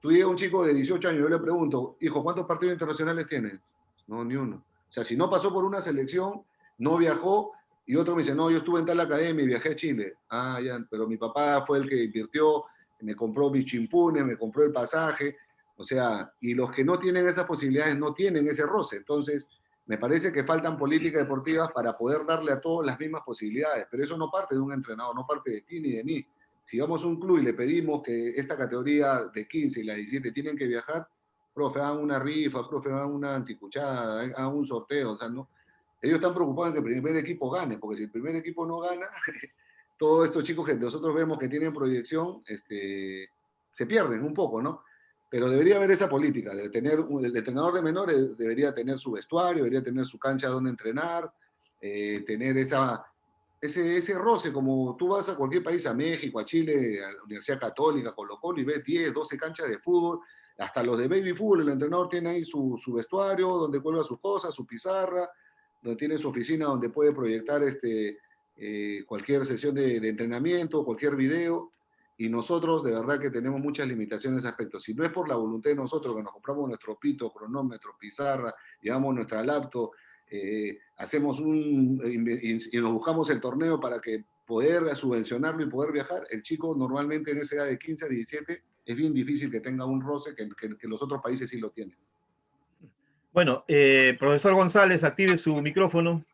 S7: Tú llegas a un chico de 18 años, yo le pregunto, hijo, ¿cuántos partidos internacionales tienes? No, ni uno. O sea, si no pasó por una selección, no viajó, y otro me dice, no, yo estuve en tal academia y viajé a Chile. Ah, ya, pero mi papá fue el que invirtió, me compró mis chimpunes, me compró el pasaje. O sea, y los que no tienen esas posibilidades no tienen ese roce. Entonces, me parece que faltan políticas deportivas para poder darle a todos las mismas posibilidades, pero eso no parte de un entrenador, no parte de ti ni de mí. Si vamos a un club y le pedimos que esta categoría de 15 y la 17 tienen que viajar, profe, hagan una rifa, profe, hagan una anticuchada, hagan un sorteo, o sea, ¿no? Ellos están preocupados en que el primer equipo gane, porque si el primer equipo no gana, todos estos chicos que nosotros vemos que tienen proyección, se pierden un poco, ¿no? Pero debería haber esa política, de tener, el entrenador de menores debería tener su vestuario, debería tener su cancha donde entrenar, tener ese roce, como tú vas a cualquier país, a México, a Chile, a la Universidad Católica, Colo-Colo, y ves 10, 12 canchas de fútbol, hasta los de baby fútbol, el entrenador tiene ahí su vestuario, donde cuelga sus cosas, su pizarra, donde tiene su oficina, donde puede proyectar cualquier sesión de entrenamiento, cualquier video. Y nosotros de verdad que tenemos muchas limitaciones en ese aspecto. Si no es por la voluntad de nosotros, que nos compramos nuestro pito, cronómetro, pizarra, llevamos nuestra laptop, hacemos y nos buscamos el torneo para que poder subvencionarlo y poder viajar, el chico normalmente en esa edad de 15 a 17 es bien difícil que tenga un roce que los otros países sí lo tienen.
S2: Bueno, profesor González, active su micrófono.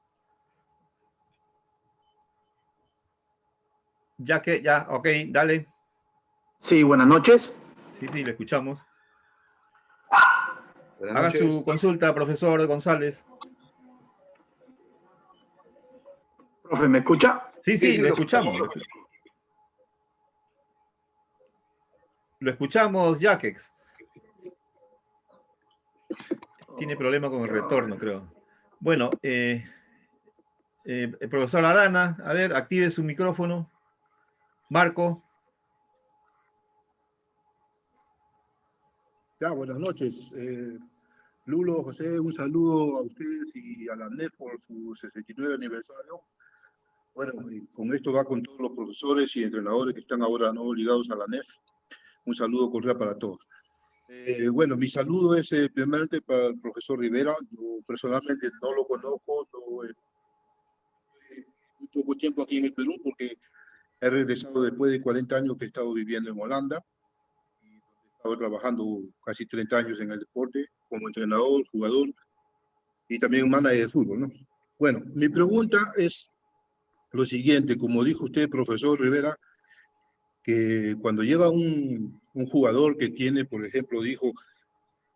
S2: Ya, ok, dale.
S14: Sí, buenas noches.
S2: Sí, lo escuchamos.
S14: Buenas
S2: Haga
S14: noches.
S2: su consulta, profesor González.
S14: Profe, ¿me escucha?
S2: Sí, lo escuchamos. Lo escuchamos, Jaquex. Tiene problema con el retorno, creo. Bueno, el profesor Arana, a ver, active su micrófono. Marco.
S15: Ya, buenas noches. Lulo, José, un saludo a ustedes y a la ANEF por su 69 aniversario. Bueno, y con esto va con todos los profesores y entrenadores que están ahora no ligados a la ANEF. Un saludo cordial para todos. Bueno, mi saludo es primeramente para el profesor Rivera. Yo personalmente no lo conozco, no, muy poco tiempo aquí en el Perú porque he regresado después de 40 años que he estado viviendo en Holanda. He estado trabajando casi 30 años en el deporte como entrenador, jugador y también manager de fútbol, ¿no? Bueno, mi pregunta es lo siguiente, como dijo usted, profesor Rivera, que cuando llega un jugador que tiene, por ejemplo, dijo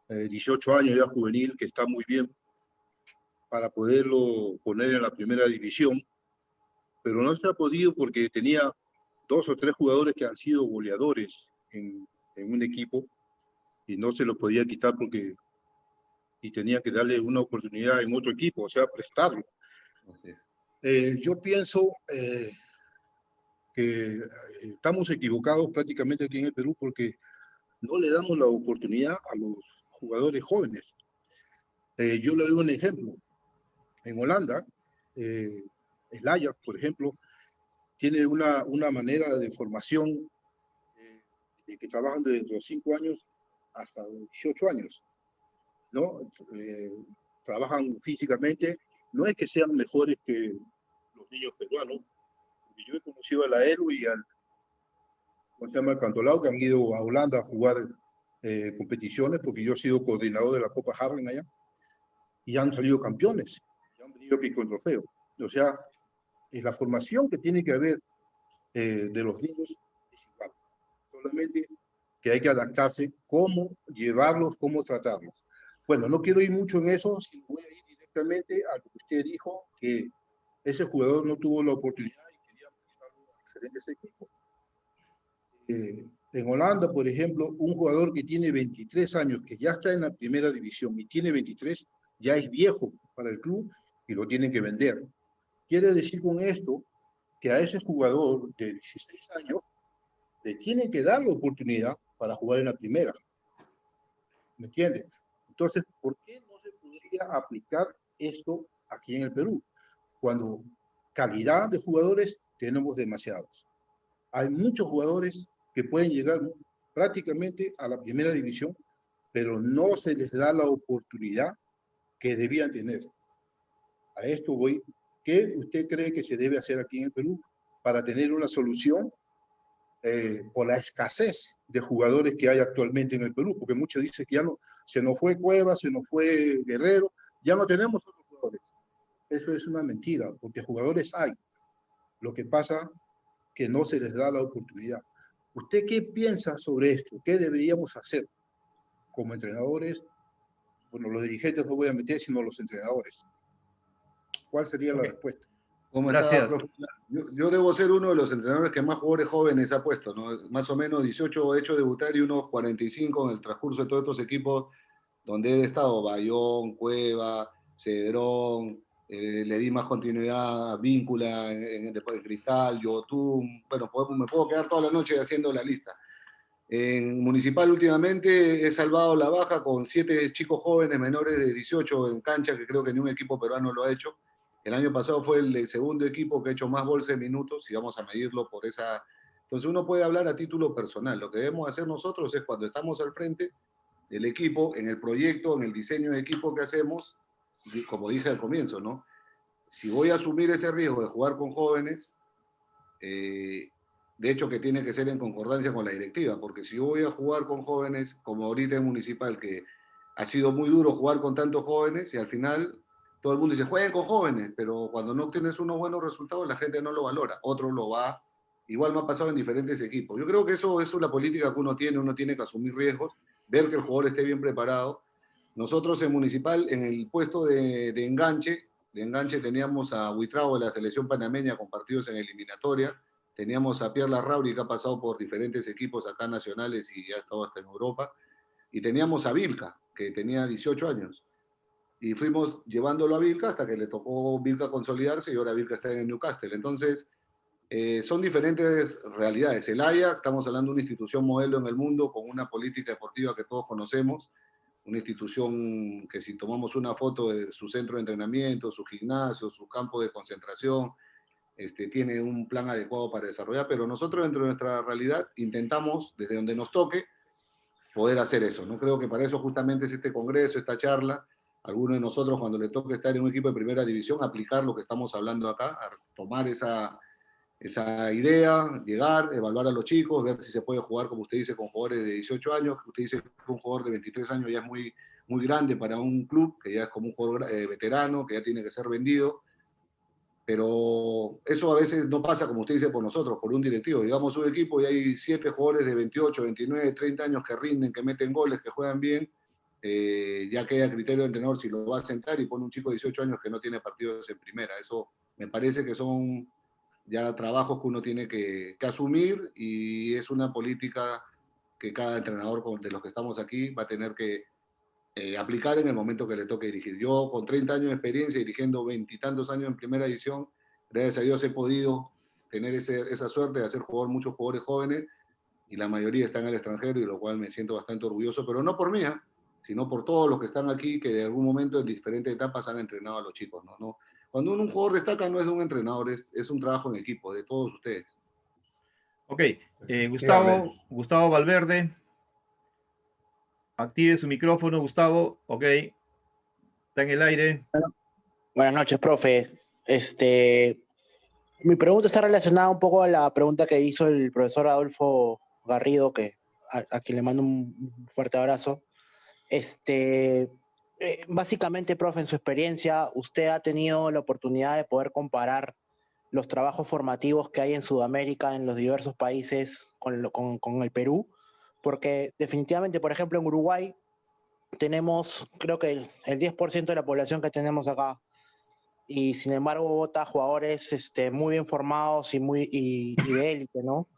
S15: 18 años ya juvenil, que está muy bien para poderlo poner en la primera división, pero no se ha podido porque tenía 2 o 3 jugadores que han sido goleadores en un equipo y no se lo podía quitar porque y tenía que darle una oportunidad en otro equipo, o sea, prestarlo. Yo pienso que estamos equivocados prácticamente aquí en el Perú porque no le damos la oportunidad a los jugadores jóvenes. Yo le doy un ejemplo. En Holanda, el Ajax, por ejemplo, tiene una manera de formación de que trabajan desde los 5 años hasta los 18 años, ¿no? Trabajan físicamente, no es que sean mejores que los niños peruanos, porque yo he conocido a la ELU y al, ¿cómo se llama?, al Cantolao, que han ido a Holanda a jugar competiciones, porque yo he sido coordinador de la Copa Harlem allá, y han salido campeones, y han venido aquí con trofeo. O sea, es la formación que tiene que haber de los niños es igual, solamente que hay que adaptarse cómo llevarlos, cómo tratarlos. Bueno, no quiero ir mucho en eso, sino voy a ir directamente a lo que usted dijo, que ese jugador no tuvo la oportunidad y quería llevarlo a diferentes equipos. En Holanda, por ejemplo, un jugador que tiene 23 años, que ya está en la primera división y tiene 23, ya es viejo para el club y lo tienen que vender. Quiere decir con esto que a ese jugador de 16 años le tienen que dar la oportunidad para jugar en la primera. ¿Me entiende? Entonces, ¿por qué no se podría aplicar esto aquí en el Perú? Cuando calidad de jugadores tenemos demasiados. Hay muchos jugadores que pueden llegar prácticamente a la primera división, pero no se les da la oportunidad que debían tener. A esto voy. ¿Qué usted cree que se debe hacer aquí en el Perú para tener una solución por la escasez de jugadores que hay actualmente en el Perú? Porque muchos dicen que ya no, se nos fue Cuevas, se nos fue Guerrero, ya no tenemos otros jugadores. Eso es una mentira, porque jugadores hay. Lo que pasa que no se les da la oportunidad. ¿Usted qué piensa sobre esto? ¿Qué deberíamos hacer como entrenadores? Bueno, los dirigentes no voy a meter, sino los entrenadores. ¿Cuál sería la respuesta?
S7: ¿Cómo está, profe? Yo debo ser uno de los entrenadores que más jugadores jóvenes ha puesto, ¿no? Más o menos 18 he hecho debutar y unos 45 en el transcurso de todos estos equipos donde he estado, Bayón, Cueva, Cedrón, le di más continuidad a Víncula después de Cristal, Yotun, bueno, me puedo quedar toda la noche haciendo la lista. En Municipal últimamente he salvado la baja con 7 chicos jóvenes menores de 18 en cancha, que creo que ni un equipo peruano lo ha hecho. El año pasado fue el segundo equipo que ha hecho más goles en minutos, y vamos a medirlo por esa... Entonces uno puede hablar a título personal. Lo que debemos hacer nosotros es, cuando estamos al frente del equipo, en el proyecto, en el diseño de equipo que hacemos, como dije al comienzo, ¿no? Si voy a asumir ese riesgo de jugar con jóvenes, de hecho que tiene que ser en concordancia con la directiva, porque si yo voy a jugar con jóvenes, como ahorita en Municipal, que ha sido muy duro jugar con tantos jóvenes, y al final todo el mundo dice, jueguen con jóvenes, pero cuando no obtienes unos buenos resultados, la gente no lo valora, otro lo va. Igual me ha pasado en diferentes equipos. Yo creo que eso es la política que uno tiene que asumir riesgos, ver que el jugador esté bien preparado. Nosotros en Municipal, en el puesto de enganche teníamos a Huitrago de la selección panameña con partidos en eliminatoria, teníamos a Pierre Larrauri, que ha pasado por diferentes equipos acá nacionales y ya ha estado hasta en Europa, y teníamos a Vilca, que tenía 18 años. Y fuimos llevándolo a Vilca hasta que le tocó Vilca consolidarse y ahora Vilca está en el Newcastle. Entonces, son diferentes realidades. El Ajax, estamos hablando de una institución modelo en el mundo con una política deportiva que todos conocemos, una institución que si tomamos una foto de su centro de entrenamiento, su gimnasio, su campo de concentración, tiene un plan adecuado para desarrollar, pero nosotros dentro de nuestra realidad intentamos, desde donde nos toque, poder hacer eso. No creo que para eso justamente es este congreso, esta charla. Algunos de nosotros cuando le toque estar en un equipo de primera división, aplicar lo que estamos hablando acá, a tomar esa idea, llegar, evaluar a los chicos, ver si se puede jugar, como usted dice, con jugadores de 18 años. Usted dice que un jugador de 23 años ya es muy, muy grande para un club, que ya es como un jugador veterano, que ya tiene que ser vendido. Pero eso a veces no pasa, como usted dice, por nosotros, por un directivo. Digamos un equipo y hay 7 jugadores de 28, 29, 30 años que rinden, que meten goles, que juegan bien, ya que a criterio del entrenador si lo va a sentar y pone un chico de 18 años que no tiene partidos en primera. Eso me parece que son ya trabajos que uno tiene que asumir, y es una política que cada entrenador de los que estamos aquí va a tener que aplicar en el momento que le toque dirigir. Yo con 30 años de experiencia dirigiendo 20 y tantos años en primera división, gracias a Dios he podido tener esa suerte de hacer jugar muchos jugadores jóvenes, y la mayoría están en el extranjero, y lo cual me siento bastante orgulloso, pero no por mí, sino por todos los que están aquí, que de algún momento en diferentes etapas han entrenado a los chicos, ¿no? Cuando un jugador destaca no es de un entrenador, es un trabajo en equipo de todos ustedes.
S2: Ok, Gustavo Valverde. Active su micrófono, Gustavo. Ok, está en el aire.
S16: Buenas noches, profe. Mi pregunta está relacionada un poco a la pregunta que hizo el profesor Adolfo Garrido, a quien le mando un fuerte abrazo. Básicamente, profe, en su experiencia, usted ha tenido la oportunidad de poder comparar los trabajos formativos que hay en Sudamérica, en los diversos países, con el Perú, porque definitivamente, por ejemplo, en Uruguay tenemos, creo que el 10% de la población que tenemos acá, y sin embargo vota jugadores muy bien formados y de élite, ¿no?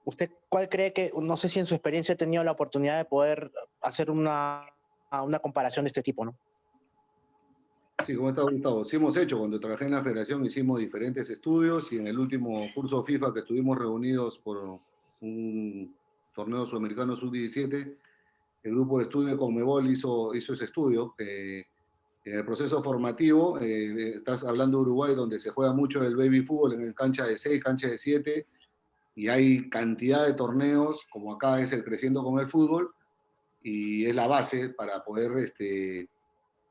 S16: ¿Usted cuál cree que, no sé si en su experiencia ha tenido la oportunidad de poder hacer una comparación de este tipo, ¿no?
S7: Sí, ¿cómo está, Gustavo? Sí hemos hecho, cuando trabajé en la federación hicimos diferentes estudios, y en el último curso FIFA que estuvimos reunidos por un torneo sudamericano sub-17, el grupo de estudio de Conmebol hizo ese estudio. En el proceso formativo, estás hablando de Uruguay, donde se juega mucho el baby fútbol en cancha de 6, cancha de 7, y hay cantidad de torneos, como acá es el Creciendo con el Fútbol, y es la base para poder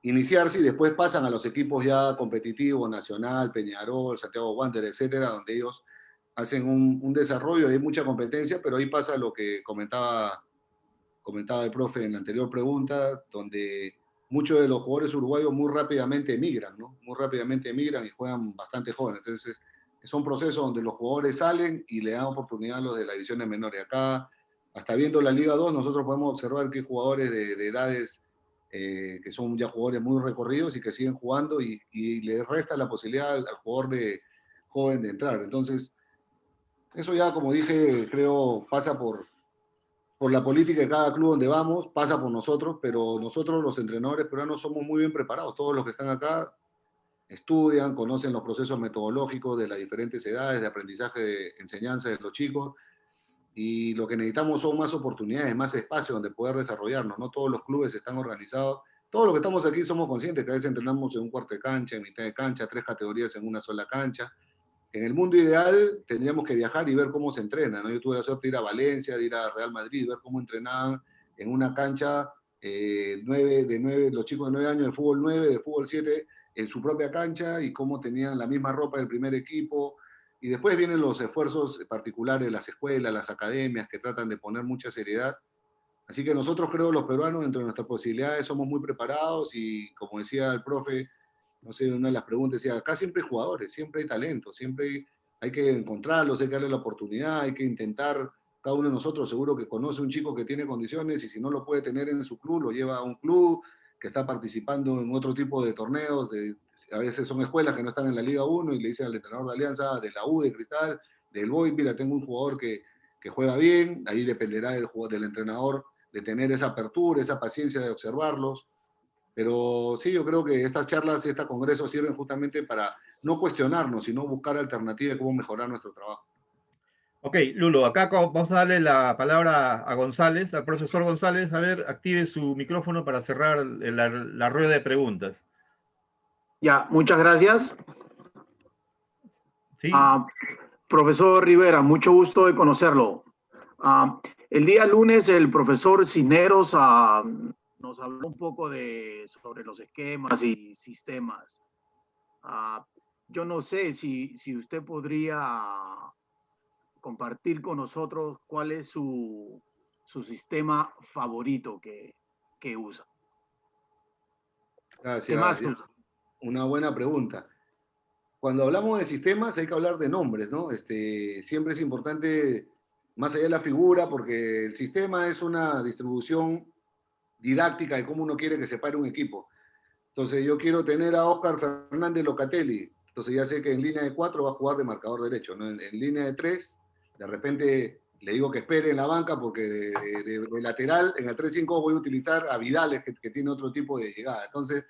S7: iniciarse, y después pasan a los equipos ya competitivos, Nacional, Peñarol, Santiago Wanderers, etcétera, donde ellos hacen un desarrollo, hay mucha competencia, pero ahí pasa lo que comentaba el profe en la anterior pregunta, donde muchos de los jugadores uruguayos muy rápidamente emigran, ¿no? Muy rápidamente emigran y juegan bastante jóvenes. Entonces, son procesos donde los jugadores salen y le dan oportunidad a los de las divisiones menores. Acá, hasta viendo la Liga 2, nosotros podemos observar que hay jugadores de edades que son ya jugadores muy recorridos y que siguen jugando, y le resta la posibilidad al jugador joven de entrar. Entonces, eso ya, como dije, creo pasa por la política de cada club donde vamos, pasa por nosotros, pero nosotros los entrenadores peruanos somos muy bien preparados. Todos los que están acá estudian, conocen los procesos metodológicos de las diferentes edades, de aprendizaje, de enseñanza de los chicos, y lo que necesitamos son más oportunidades, más espacio donde poder desarrollarnos. No todos los clubes están organizados. Todos los que estamos aquí somos conscientes que a veces entrenamos en un cuarto de cancha, en mitad de cancha, 3 categorías en una sola cancha. En el mundo ideal tendríamos que viajar y ver cómo se entrena, ¿no? Yo tuve la suerte de ir a Valencia, de ir a Real Madrid, ver cómo entrenaban en una cancha los chicos de 9 años de fútbol 9, de fútbol 7, en su propia cancha, y cómo tenían la misma ropa del primer equipo. Y después vienen los esfuerzos particulares de las escuelas, las academias, que tratan de poner mucha seriedad. Así que nosotros, creo, los peruanos, dentro de nuestras posibilidades, somos muy preparados, y como decía el profe, no sé, una de las preguntas decía, acá siempre hay jugadores, siempre hay talento, siempre hay que encontrarlos, hay que darle la oportunidad, hay que intentar, cada uno de nosotros seguro que conoce un chico que tiene condiciones, y si no lo puede tener en su club, lo lleva a un club que está participando en otro tipo de torneos, a veces son escuelas que no están en la Liga 1, y le dicen al entrenador de Alianza, de la U, de Cristal, del Boy, mira, tengo un jugador que juega bien, ahí dependerá del entrenador de tener esa apertura, esa paciencia de observarlos. Pero sí, yo creo que estas charlas y este congreso sirven justamente para no cuestionarnos, sino buscar alternativas de cómo mejorar nuestro trabajo.
S2: Ok, Lulo, acá vamos a darle la palabra a González, al profesor González. A ver, active su micrófono para cerrar la rueda de preguntas.
S14: Ya, muchas gracias.
S2: Sí.
S14: Profesor Rivera, mucho gusto de conocerlo. El día lunes el profesor Cisneros nos habló un poco sobre los esquemas y sistemas. Yo no sé si usted podría compartir con nosotros cuál es su sistema favorito que usa.
S7: Gracias.
S14: ¿Qué más usa?
S7: Una buena pregunta. Cuando hablamos de sistemas hay que hablar de nombres, ¿no? Siempre es importante, más allá de la figura, porque el sistema es una distribución didáctica de cómo uno quiere que se pare un equipo. Entonces yo quiero tener a Oscar Fernández Locatelli, entonces ya sé que en línea de 4 va a jugar de marcador derecho, ¿no? En línea de 3, de repente le digo que espere en la banca porque de lateral, en el 3-5 voy a utilizar a Vidales, que tiene otro tipo de llegada. Entonces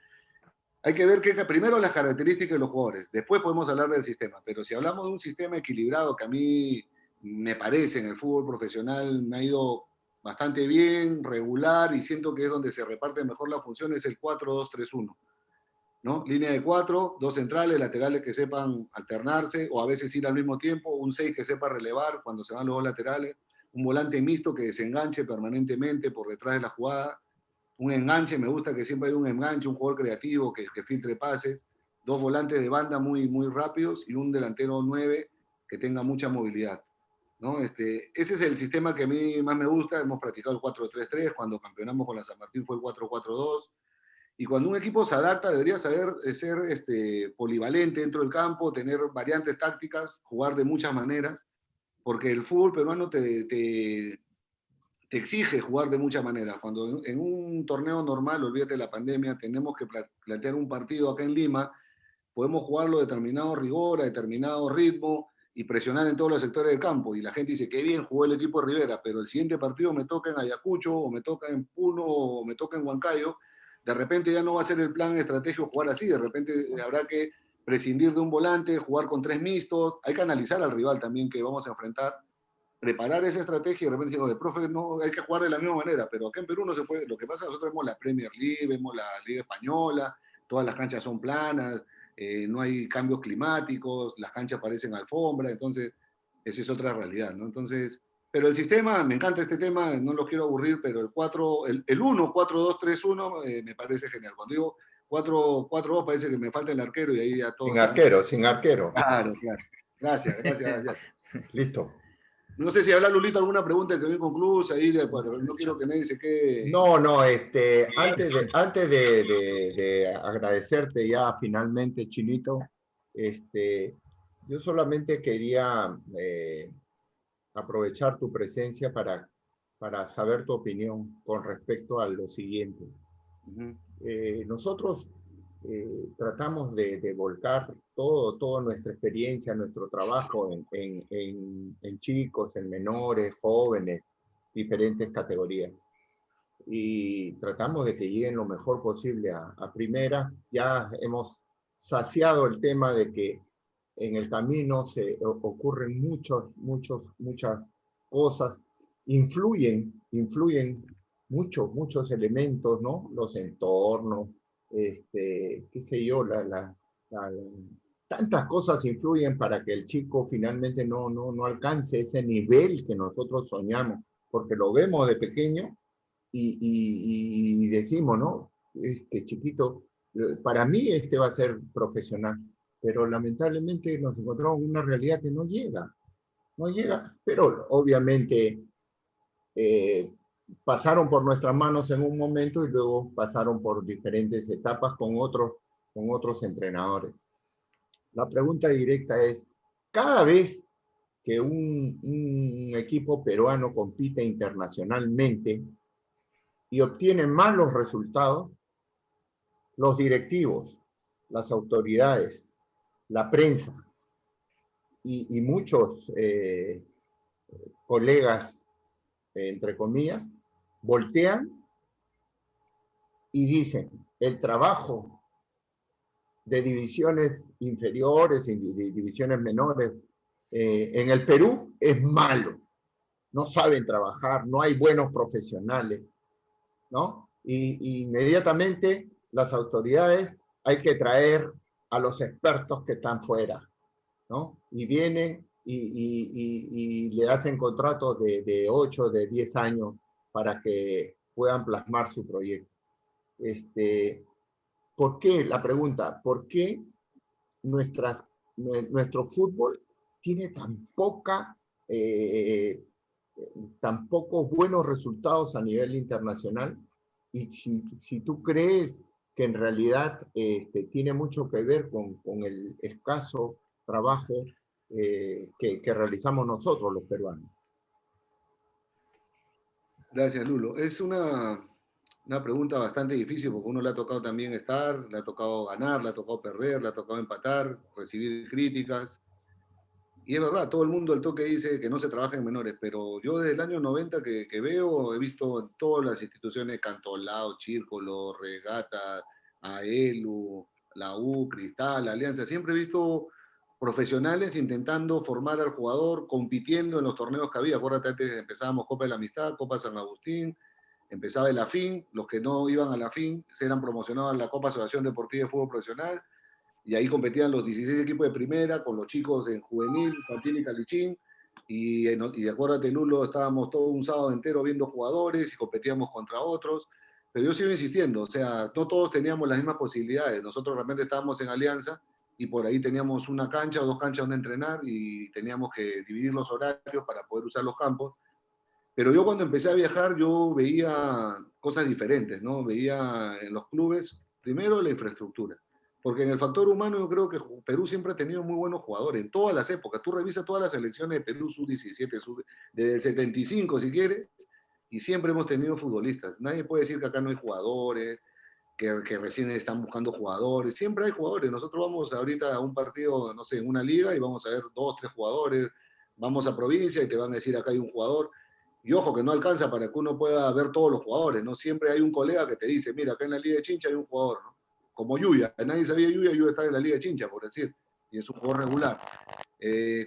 S7: hay que ver primero las características de los jugadores, después podemos hablar del sistema, pero si hablamos de un sistema equilibrado que a mí me parece en el fútbol profesional me ha ido bastante bien, regular, y siento que es donde se reparte mejor la función, es el 4-2-3-1, ¿no? Línea de 4, 2 centrales, laterales que sepan alternarse, o a veces ir al mismo tiempo, un 6 que sepa relevar cuando se van los dos laterales, un volante mixto que desenganche permanentemente por detrás de la jugada, un enganche, me gusta que siempre hay un enganche, un jugador creativo que filtre pases, 2 volantes de banda muy, muy rápidos y un delantero 9 que tenga mucha movilidad, ¿no? Ese es el sistema que a mí más me gusta. Hemos practicado el 4-3-3, cuando campeonamos con la San Martín fue el 4-4-2, y cuando un equipo se adapta debería saber ser polivalente dentro del campo, tener variantes tácticas, jugar de muchas maneras, porque el fútbol peruano te exige jugar de muchas maneras. Cuando en un torneo normal, olvídate de la pandemia, tenemos que plantear un partido acá en Lima, podemos jugarlo a determinado rigor, a determinado ritmo y presionar en todos los sectores del campo. Y la gente dice, qué bien jugó el equipo de Rivera, pero el siguiente partido me toca en Ayacucho, o me toca en Puno, o me toca en Huancayo. De repente ya no va a ser el plan estratégico jugar así, de repente habrá que prescindir de un volante, jugar con 3 mixtos. Hay que analizar al rival también que vamos a enfrentar, preparar esa estrategia, y de repente decimos, profe, no, hay que jugar de la misma manera, pero acá en Perú no se puede. Lo que pasa, nosotros vemos la Premier League, vemos la Liga Española, todas las canchas son planas, no hay cambios climáticos, las canchas parecen alfombra, entonces esa es otra realidad, ¿no? Entonces, pero el sistema, me encanta este tema, no lo quiero aburrir, pero el 1-4-2-3-1 me parece genial. Cuando digo 4-4-2 parece que me falta el arquero y ahí ya todo.
S1: Sin arquero.
S7: Claro. Gracias.
S1: Listo.
S7: No sé si habla Lulito alguna pregunta que no inconclusa ahí, no quiero que nadie se quede.
S1: No, antes de agradecerte ya finalmente, Chinito, yo solamente quería aprovechar tu presencia para saber tu opinión con respecto a lo siguiente. Nosotros tratamos de volcar toda nuestra experiencia, nuestro trabajo en chicos, en menores, jóvenes, diferentes categorías. Y tratamos de que lleguen lo mejor posible a primera. Ya hemos saciado el tema de que en el camino se ocurren muchas cosas, influyen muchos elementos, ¿no? Los entornos, qué sé yo, tantas cosas influyen para que el chico finalmente no alcance ese nivel que nosotros soñamos, porque lo vemos de pequeño y decimos, ¿no? Chiquito, para mí va a ser profesional, pero lamentablemente nos encontramos en una realidad que no llega, pero obviamente pasaron por nuestras manos en un momento y luego pasaron por diferentes etapas con otros entrenadores. La pregunta directa es, cada vez que un equipo peruano compite internacionalmente y obtiene malos resultados, los directivos, las autoridades, la prensa y muchos colegas, entre comillas, voltean y dicen, el trabajo de divisiones inferiores y de divisiones menores en el Perú es malo. No saben trabajar, no hay buenos profesionales, ¿no? Y inmediatamente las autoridades hay que traer a los expertos que están fuera, ¿no? Y vienen y le hacen contratos de 8, de 10 años para que puedan plasmar su proyecto. ¿Por qué? La pregunta, ¿por qué nuestro fútbol tiene tan pocos buenos resultados a nivel internacional? Y si tú crees que en realidad tiene mucho que ver con el escaso trabajo que realizamos nosotros los peruanos.
S7: Gracias, Lulo. Es una pregunta bastante difícil porque uno le ha tocado también estar, le ha tocado ganar, le ha tocado perder, le ha tocado empatar, recibir críticas. Y es verdad, todo el mundo al toque dice que no se trabaja en menores, pero yo desde el año 90 que veo, he visto en todas las instituciones, Cantolao, Círculo, Regata, AELU, la U, Cristal, Alianza, siempre he visto profesionales intentando formar al jugador, compitiendo en los torneos que había. Acuérdate, antes empezábamos Copa de la Amistad, Copa San Agustín, empezaba el AFIN, los que no iban a la AFIN eran promocionados en la Copa Asociación Deportiva de Fútbol Profesional, y ahí competían los 16 equipos de primera con los chicos en juvenil, infantil y calichín, y acuérdate, Lulo, estábamos todo un sábado entero viendo jugadores y competíamos contra otros, pero yo sigo insistiendo, o sea, no todos teníamos las mismas posibilidades. Nosotros realmente estábamos en Alianza y por ahí teníamos una cancha o dos canchas donde entrenar y teníamos que dividir los horarios para poder usar los campos. Pero yo cuando empecé a viajar, yo veía cosas diferentes, ¿no? Veía en los clubes, primero la infraestructura, porque en el factor humano yo creo que Perú siempre ha tenido muy buenos jugadores, en todas las épocas. Tú revisas todas las selecciones de Perú, sub-17, desde el 75 si quieres, y siempre hemos tenido futbolistas. Nadie puede decir que acá no hay jugadores, que recién están buscando jugadores. Siempre hay jugadores. Nosotros vamos ahorita a un partido, no sé, en una liga y vamos a ver 2, 3 jugadores. Vamos a provincia y te van a decir acá hay un jugador. Y ojo, que no alcanza para que uno pueda ver todos los jugadores, ¿no? Siempre hay un colega que te dice, mira, acá en la Liga de Chincha hay un jugador, ¿no? Como Yuya, nadie sabía Yuya está en la Liga de Chincha, por decir, y es un jugador regular.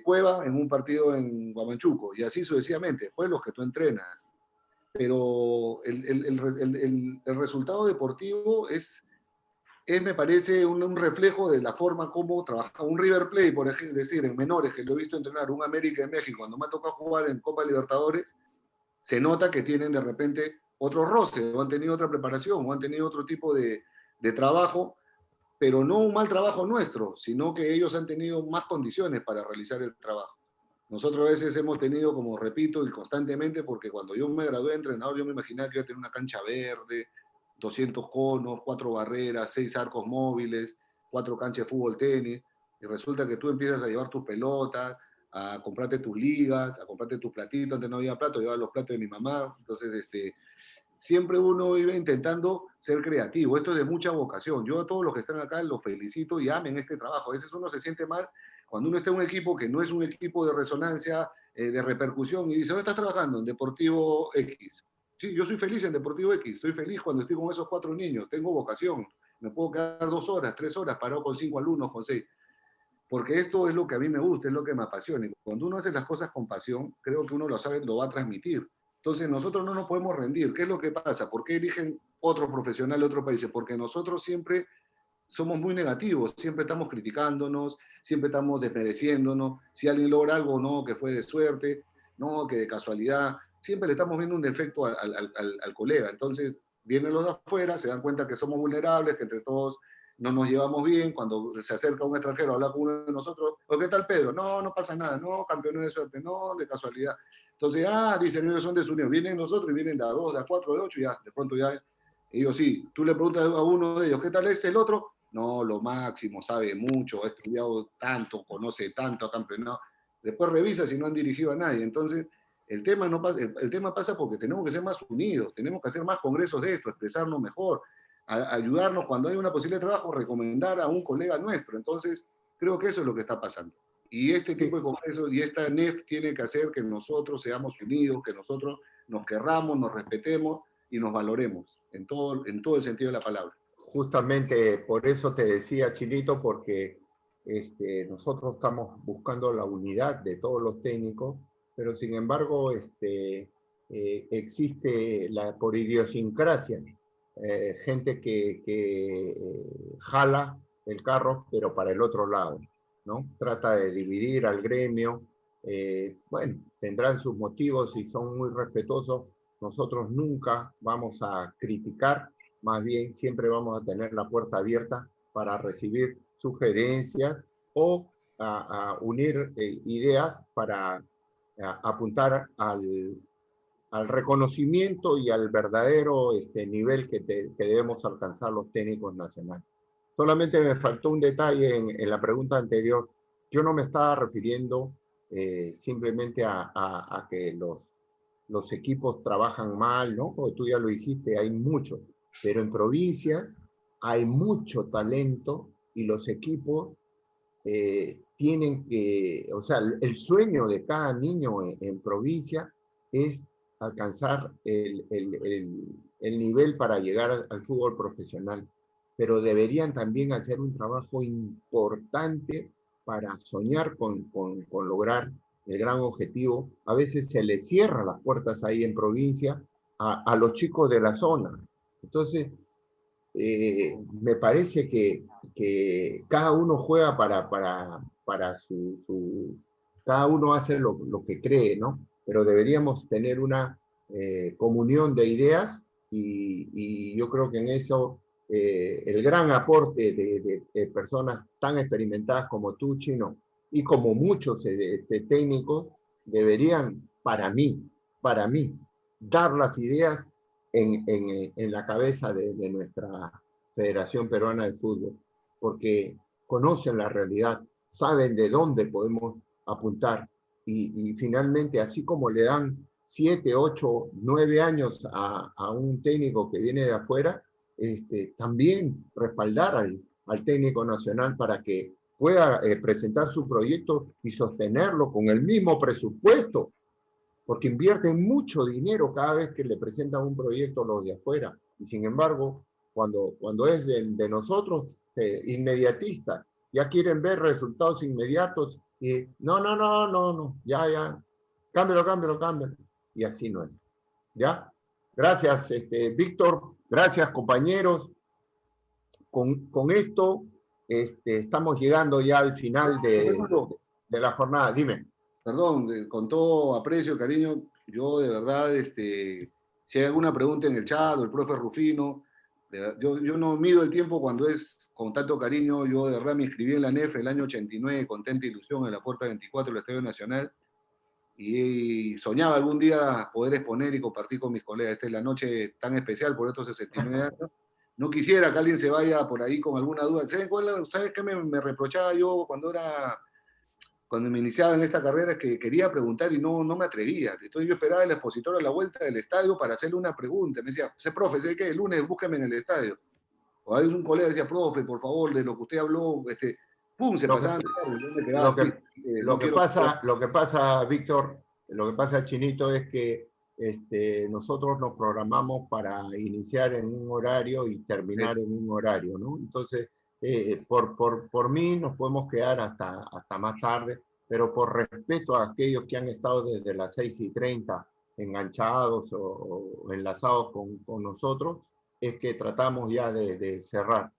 S7: Cueva en un partido en Guamanchuco, y así sucesivamente, después los que tú entrenas. Pero el resultado deportivo es, me parece, un reflejo de la forma como trabaja un River Plate, por ejemplo, decir, en menores, que lo he visto entrenar, un América en México, cuando me ha tocado jugar en Copa Libertadores, se nota que tienen de repente otros roces, o han tenido otra preparación, o han tenido otro tipo de trabajo, pero no un mal trabajo nuestro, sino que ellos han tenido más condiciones para realizar el trabajo. Nosotros a veces hemos tenido, como repito, y constantemente, porque cuando yo me gradué de entrenador, yo me imaginaba que iba a tener una cancha verde, 200 conos, 4 barreras, 6 arcos móviles, 4 canchas de fútbol, tenis, y resulta que tú empiezas a llevar tus pelotas, a comprarte tus ligas, a comprarte tus platitos. Antes no había platos, llevaba los platos de mi mamá. Entonces, siempre uno iba intentando ser creativo. Esto es de mucha vocación. Yo a todos los que están acá los felicito y amen este trabajo. A veces uno se siente mal cuando uno está en un equipo que no es un equipo de resonancia, de repercusión, y dice, ¿dónde estás trabajando? En Deportivo X. Sí, yo soy feliz en Deportivo X. Soy feliz cuando estoy con esos 4 niños. Tengo vocación. Me puedo quedar 2 horas, 3 horas parado con 5 alumnos, con 6. Porque esto es lo que a mí me gusta, es lo que me apasiona. Y cuando uno hace las cosas con pasión, creo que uno lo sabe, lo va a transmitir. Entonces nosotros no nos podemos rendir. ¿Qué es lo que pasa? ¿Por qué eligen otro profesional de otro país? Porque nosotros siempre somos muy negativos, siempre estamos criticándonos, siempre estamos desmereciéndonos. Si alguien logra algo, no, que fue de suerte, no, que de casualidad. Siempre le estamos viendo un defecto al colega. Entonces vienen los de afuera, se dan cuenta que somos vulnerables, que entre todos no nos llevamos bien. Cuando se acerca un extranjero a hablar con uno de nosotros, ¿qué tal, Pedro? No, no pasa nada, no, campeones de suerte, no, de casualidad. Entonces, dicen, ellos son desunidos, vienen nosotros y vienen de a 2, de a 4, de 8, y ya, de pronto ya, ellos sí, tú le preguntas a uno de ellos, ¿qué tal es el otro? No, lo máximo, sabe mucho, ha estudiado tanto, conoce tanto, ha campeonado. Después revisa si no han dirigido a nadie. Entonces, el tema pasa porque tenemos que ser más unidos, tenemos que hacer más congresos de esto, expresarnos mejor, ayudarnos cuando hay una posibilidad de trabajo, recomendar a un colega nuestro. Entonces, creo que eso es lo que está pasando. Y este tipo de congresos y esta NEF tiene que hacer que nosotros seamos unidos, que nosotros nos querramos, nos respetemos y nos valoremos en todo el sentido de la palabra.
S1: Justamente por eso te decía, Chilito, porque nosotros estamos buscando la unidad de todos los técnicos, pero sin embargo existe por idiosincrasia gente que jala el carro, pero para el otro lado, ¿no? Trata de dividir al gremio. Bueno, tendrán sus motivos y son muy respetuosos. Nosotros nunca vamos a criticar, más bien siempre vamos a tener la puerta abierta para recibir sugerencias o a unir ideas para apuntar al reconocimiento y al verdadero nivel que debemos alcanzar los técnicos nacionales. Solamente me faltó un detalle en la pregunta anterior. Yo no me estaba refiriendo simplemente a que los equipos trabajan mal, ¿no? Porque tú ya lo dijiste, hay mucho, pero en provincias hay mucho talento y los equipos tienen que, o sea, el sueño de cada niño en provincia es alcanzar el nivel para llegar al fútbol profesional, pero deberían también hacer un trabajo importante para soñar con lograr el gran objetivo. A veces se les cierran las puertas ahí en provincia a los chicos de la zona. Entonces, me parece que cada uno juega para cada uno hace lo que cree, ¿no? Pero deberíamos tener una comunión de ideas y yo creo que en eso el gran aporte de personas tan experimentadas como tú, Chino, y como muchos técnicos, deberían, para mí, dar las ideas en la cabeza de nuestra Federación Peruana de Fútbol, porque conocen la realidad, saben de dónde podemos apuntar y finalmente, así como le dan 7, 8, 9 años a un técnico que viene de afuera, también respaldar al técnico nacional para que pueda presentar su proyecto y sostenerlo con el mismo presupuesto, porque invierten mucho dinero cada vez que le presentan un proyecto los de afuera, y sin embargo, cuando es de nosotros, inmediatistas, ya quieren ver resultados inmediatos, y no, ya, cámbialo, y así no es, ¿ya? Gracias, Víctor, gracias, compañeros. Con esto estamos llegando ya al final de la jornada. Dime.
S7: Perdón, con todo aprecio y cariño, yo de verdad, si hay alguna pregunta en el chat, o el profe Rufino, yo no mido el tiempo cuando es con tanto cariño. Yo de verdad me inscribí en la NEF el año 89, con tanta ilusión, en la puerta 24 del Estadio Nacional, y soñaba algún día poder exponer y compartir con mis colegas. Esta es la noche tan especial por estos 69 años. No quisiera que alguien se vaya por ahí con alguna duda. ¿Sabes qué me reprochaba yo cuando me iniciaba en esta carrera? Es que quería preguntar y no me atrevía. Entonces yo esperaba al expositor a la vuelta del estadio para hacerle una pregunta. Me decía, profe, ¿sé qué? El lunes búsqueme en el estadio. O hay un colega que decía, profe, por favor, de lo que usted habló, pum, se pasaban.
S1: Lo que pasa, Víctor, lo que pasa, Chinito, es que nosotros nos programamos para iniciar en un horario y terminar en un horario, ¿no? Entonces, por mí nos podemos quedar hasta más tarde, pero por respeto a aquellos que han estado desde las 6:30 enganchados o enlazados con nosotros, es que tratamos ya de cerrar.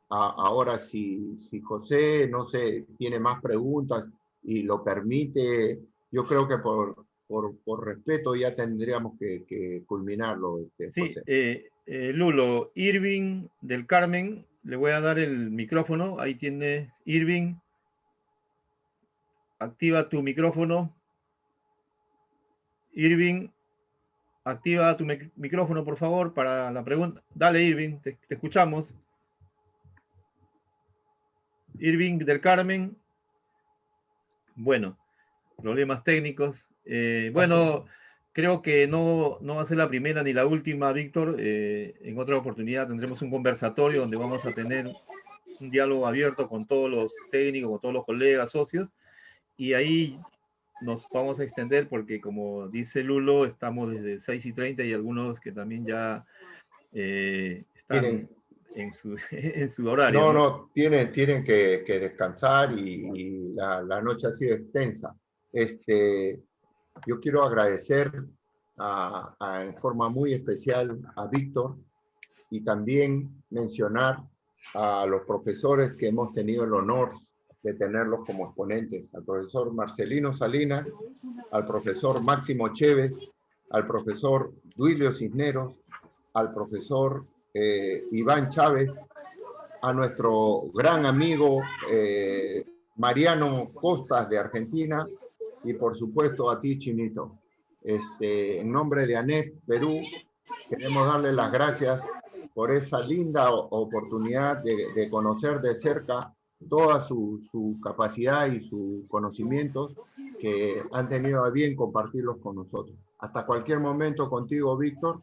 S1: Ahora, si José, no sé, tiene más preguntas y lo permite, yo creo que por respeto ya tendríamos que culminarlo, José.
S2: Sí, Lulo, Irving del Carmen, le voy a dar el micrófono. Ahí tiene Irving. Activa tu micrófono. Irving, activa tu micrófono, por favor, para la pregunta. Dale, Irving, te escuchamos. Irving del Carmen. Bueno, problemas técnicos. Bueno, creo que no va a ser la primera ni la última, Víctor. En otra oportunidad tendremos un conversatorio donde vamos a tener un diálogo abierto con todos los técnicos, con todos los colegas, socios, y ahí nos vamos a extender porque, como dice Lulo, estamos desde 6:30 y algunos que también ya están en su, en su horario.
S1: No, tienen que descansar y la noche ha sido extensa. Yo quiero agradecer en forma muy especial a Víctor y también mencionar a los profesores que hemos tenido el honor de tenerlos como exponentes, al profesor Marcelino Salinas, al profesor Máximo Chévez, al profesor Duilio Cisneros, al profesor Iván Chávez, a nuestro gran amigo Mariano Costas de Argentina y por supuesto a ti, Chinito. En nombre de ANEF Perú, queremos darle las gracias por esa linda oportunidad de conocer de cerca toda su capacidad y sus conocimientos que han tenido a bien compartirlos con nosotros. Hasta cualquier momento contigo, Víctor,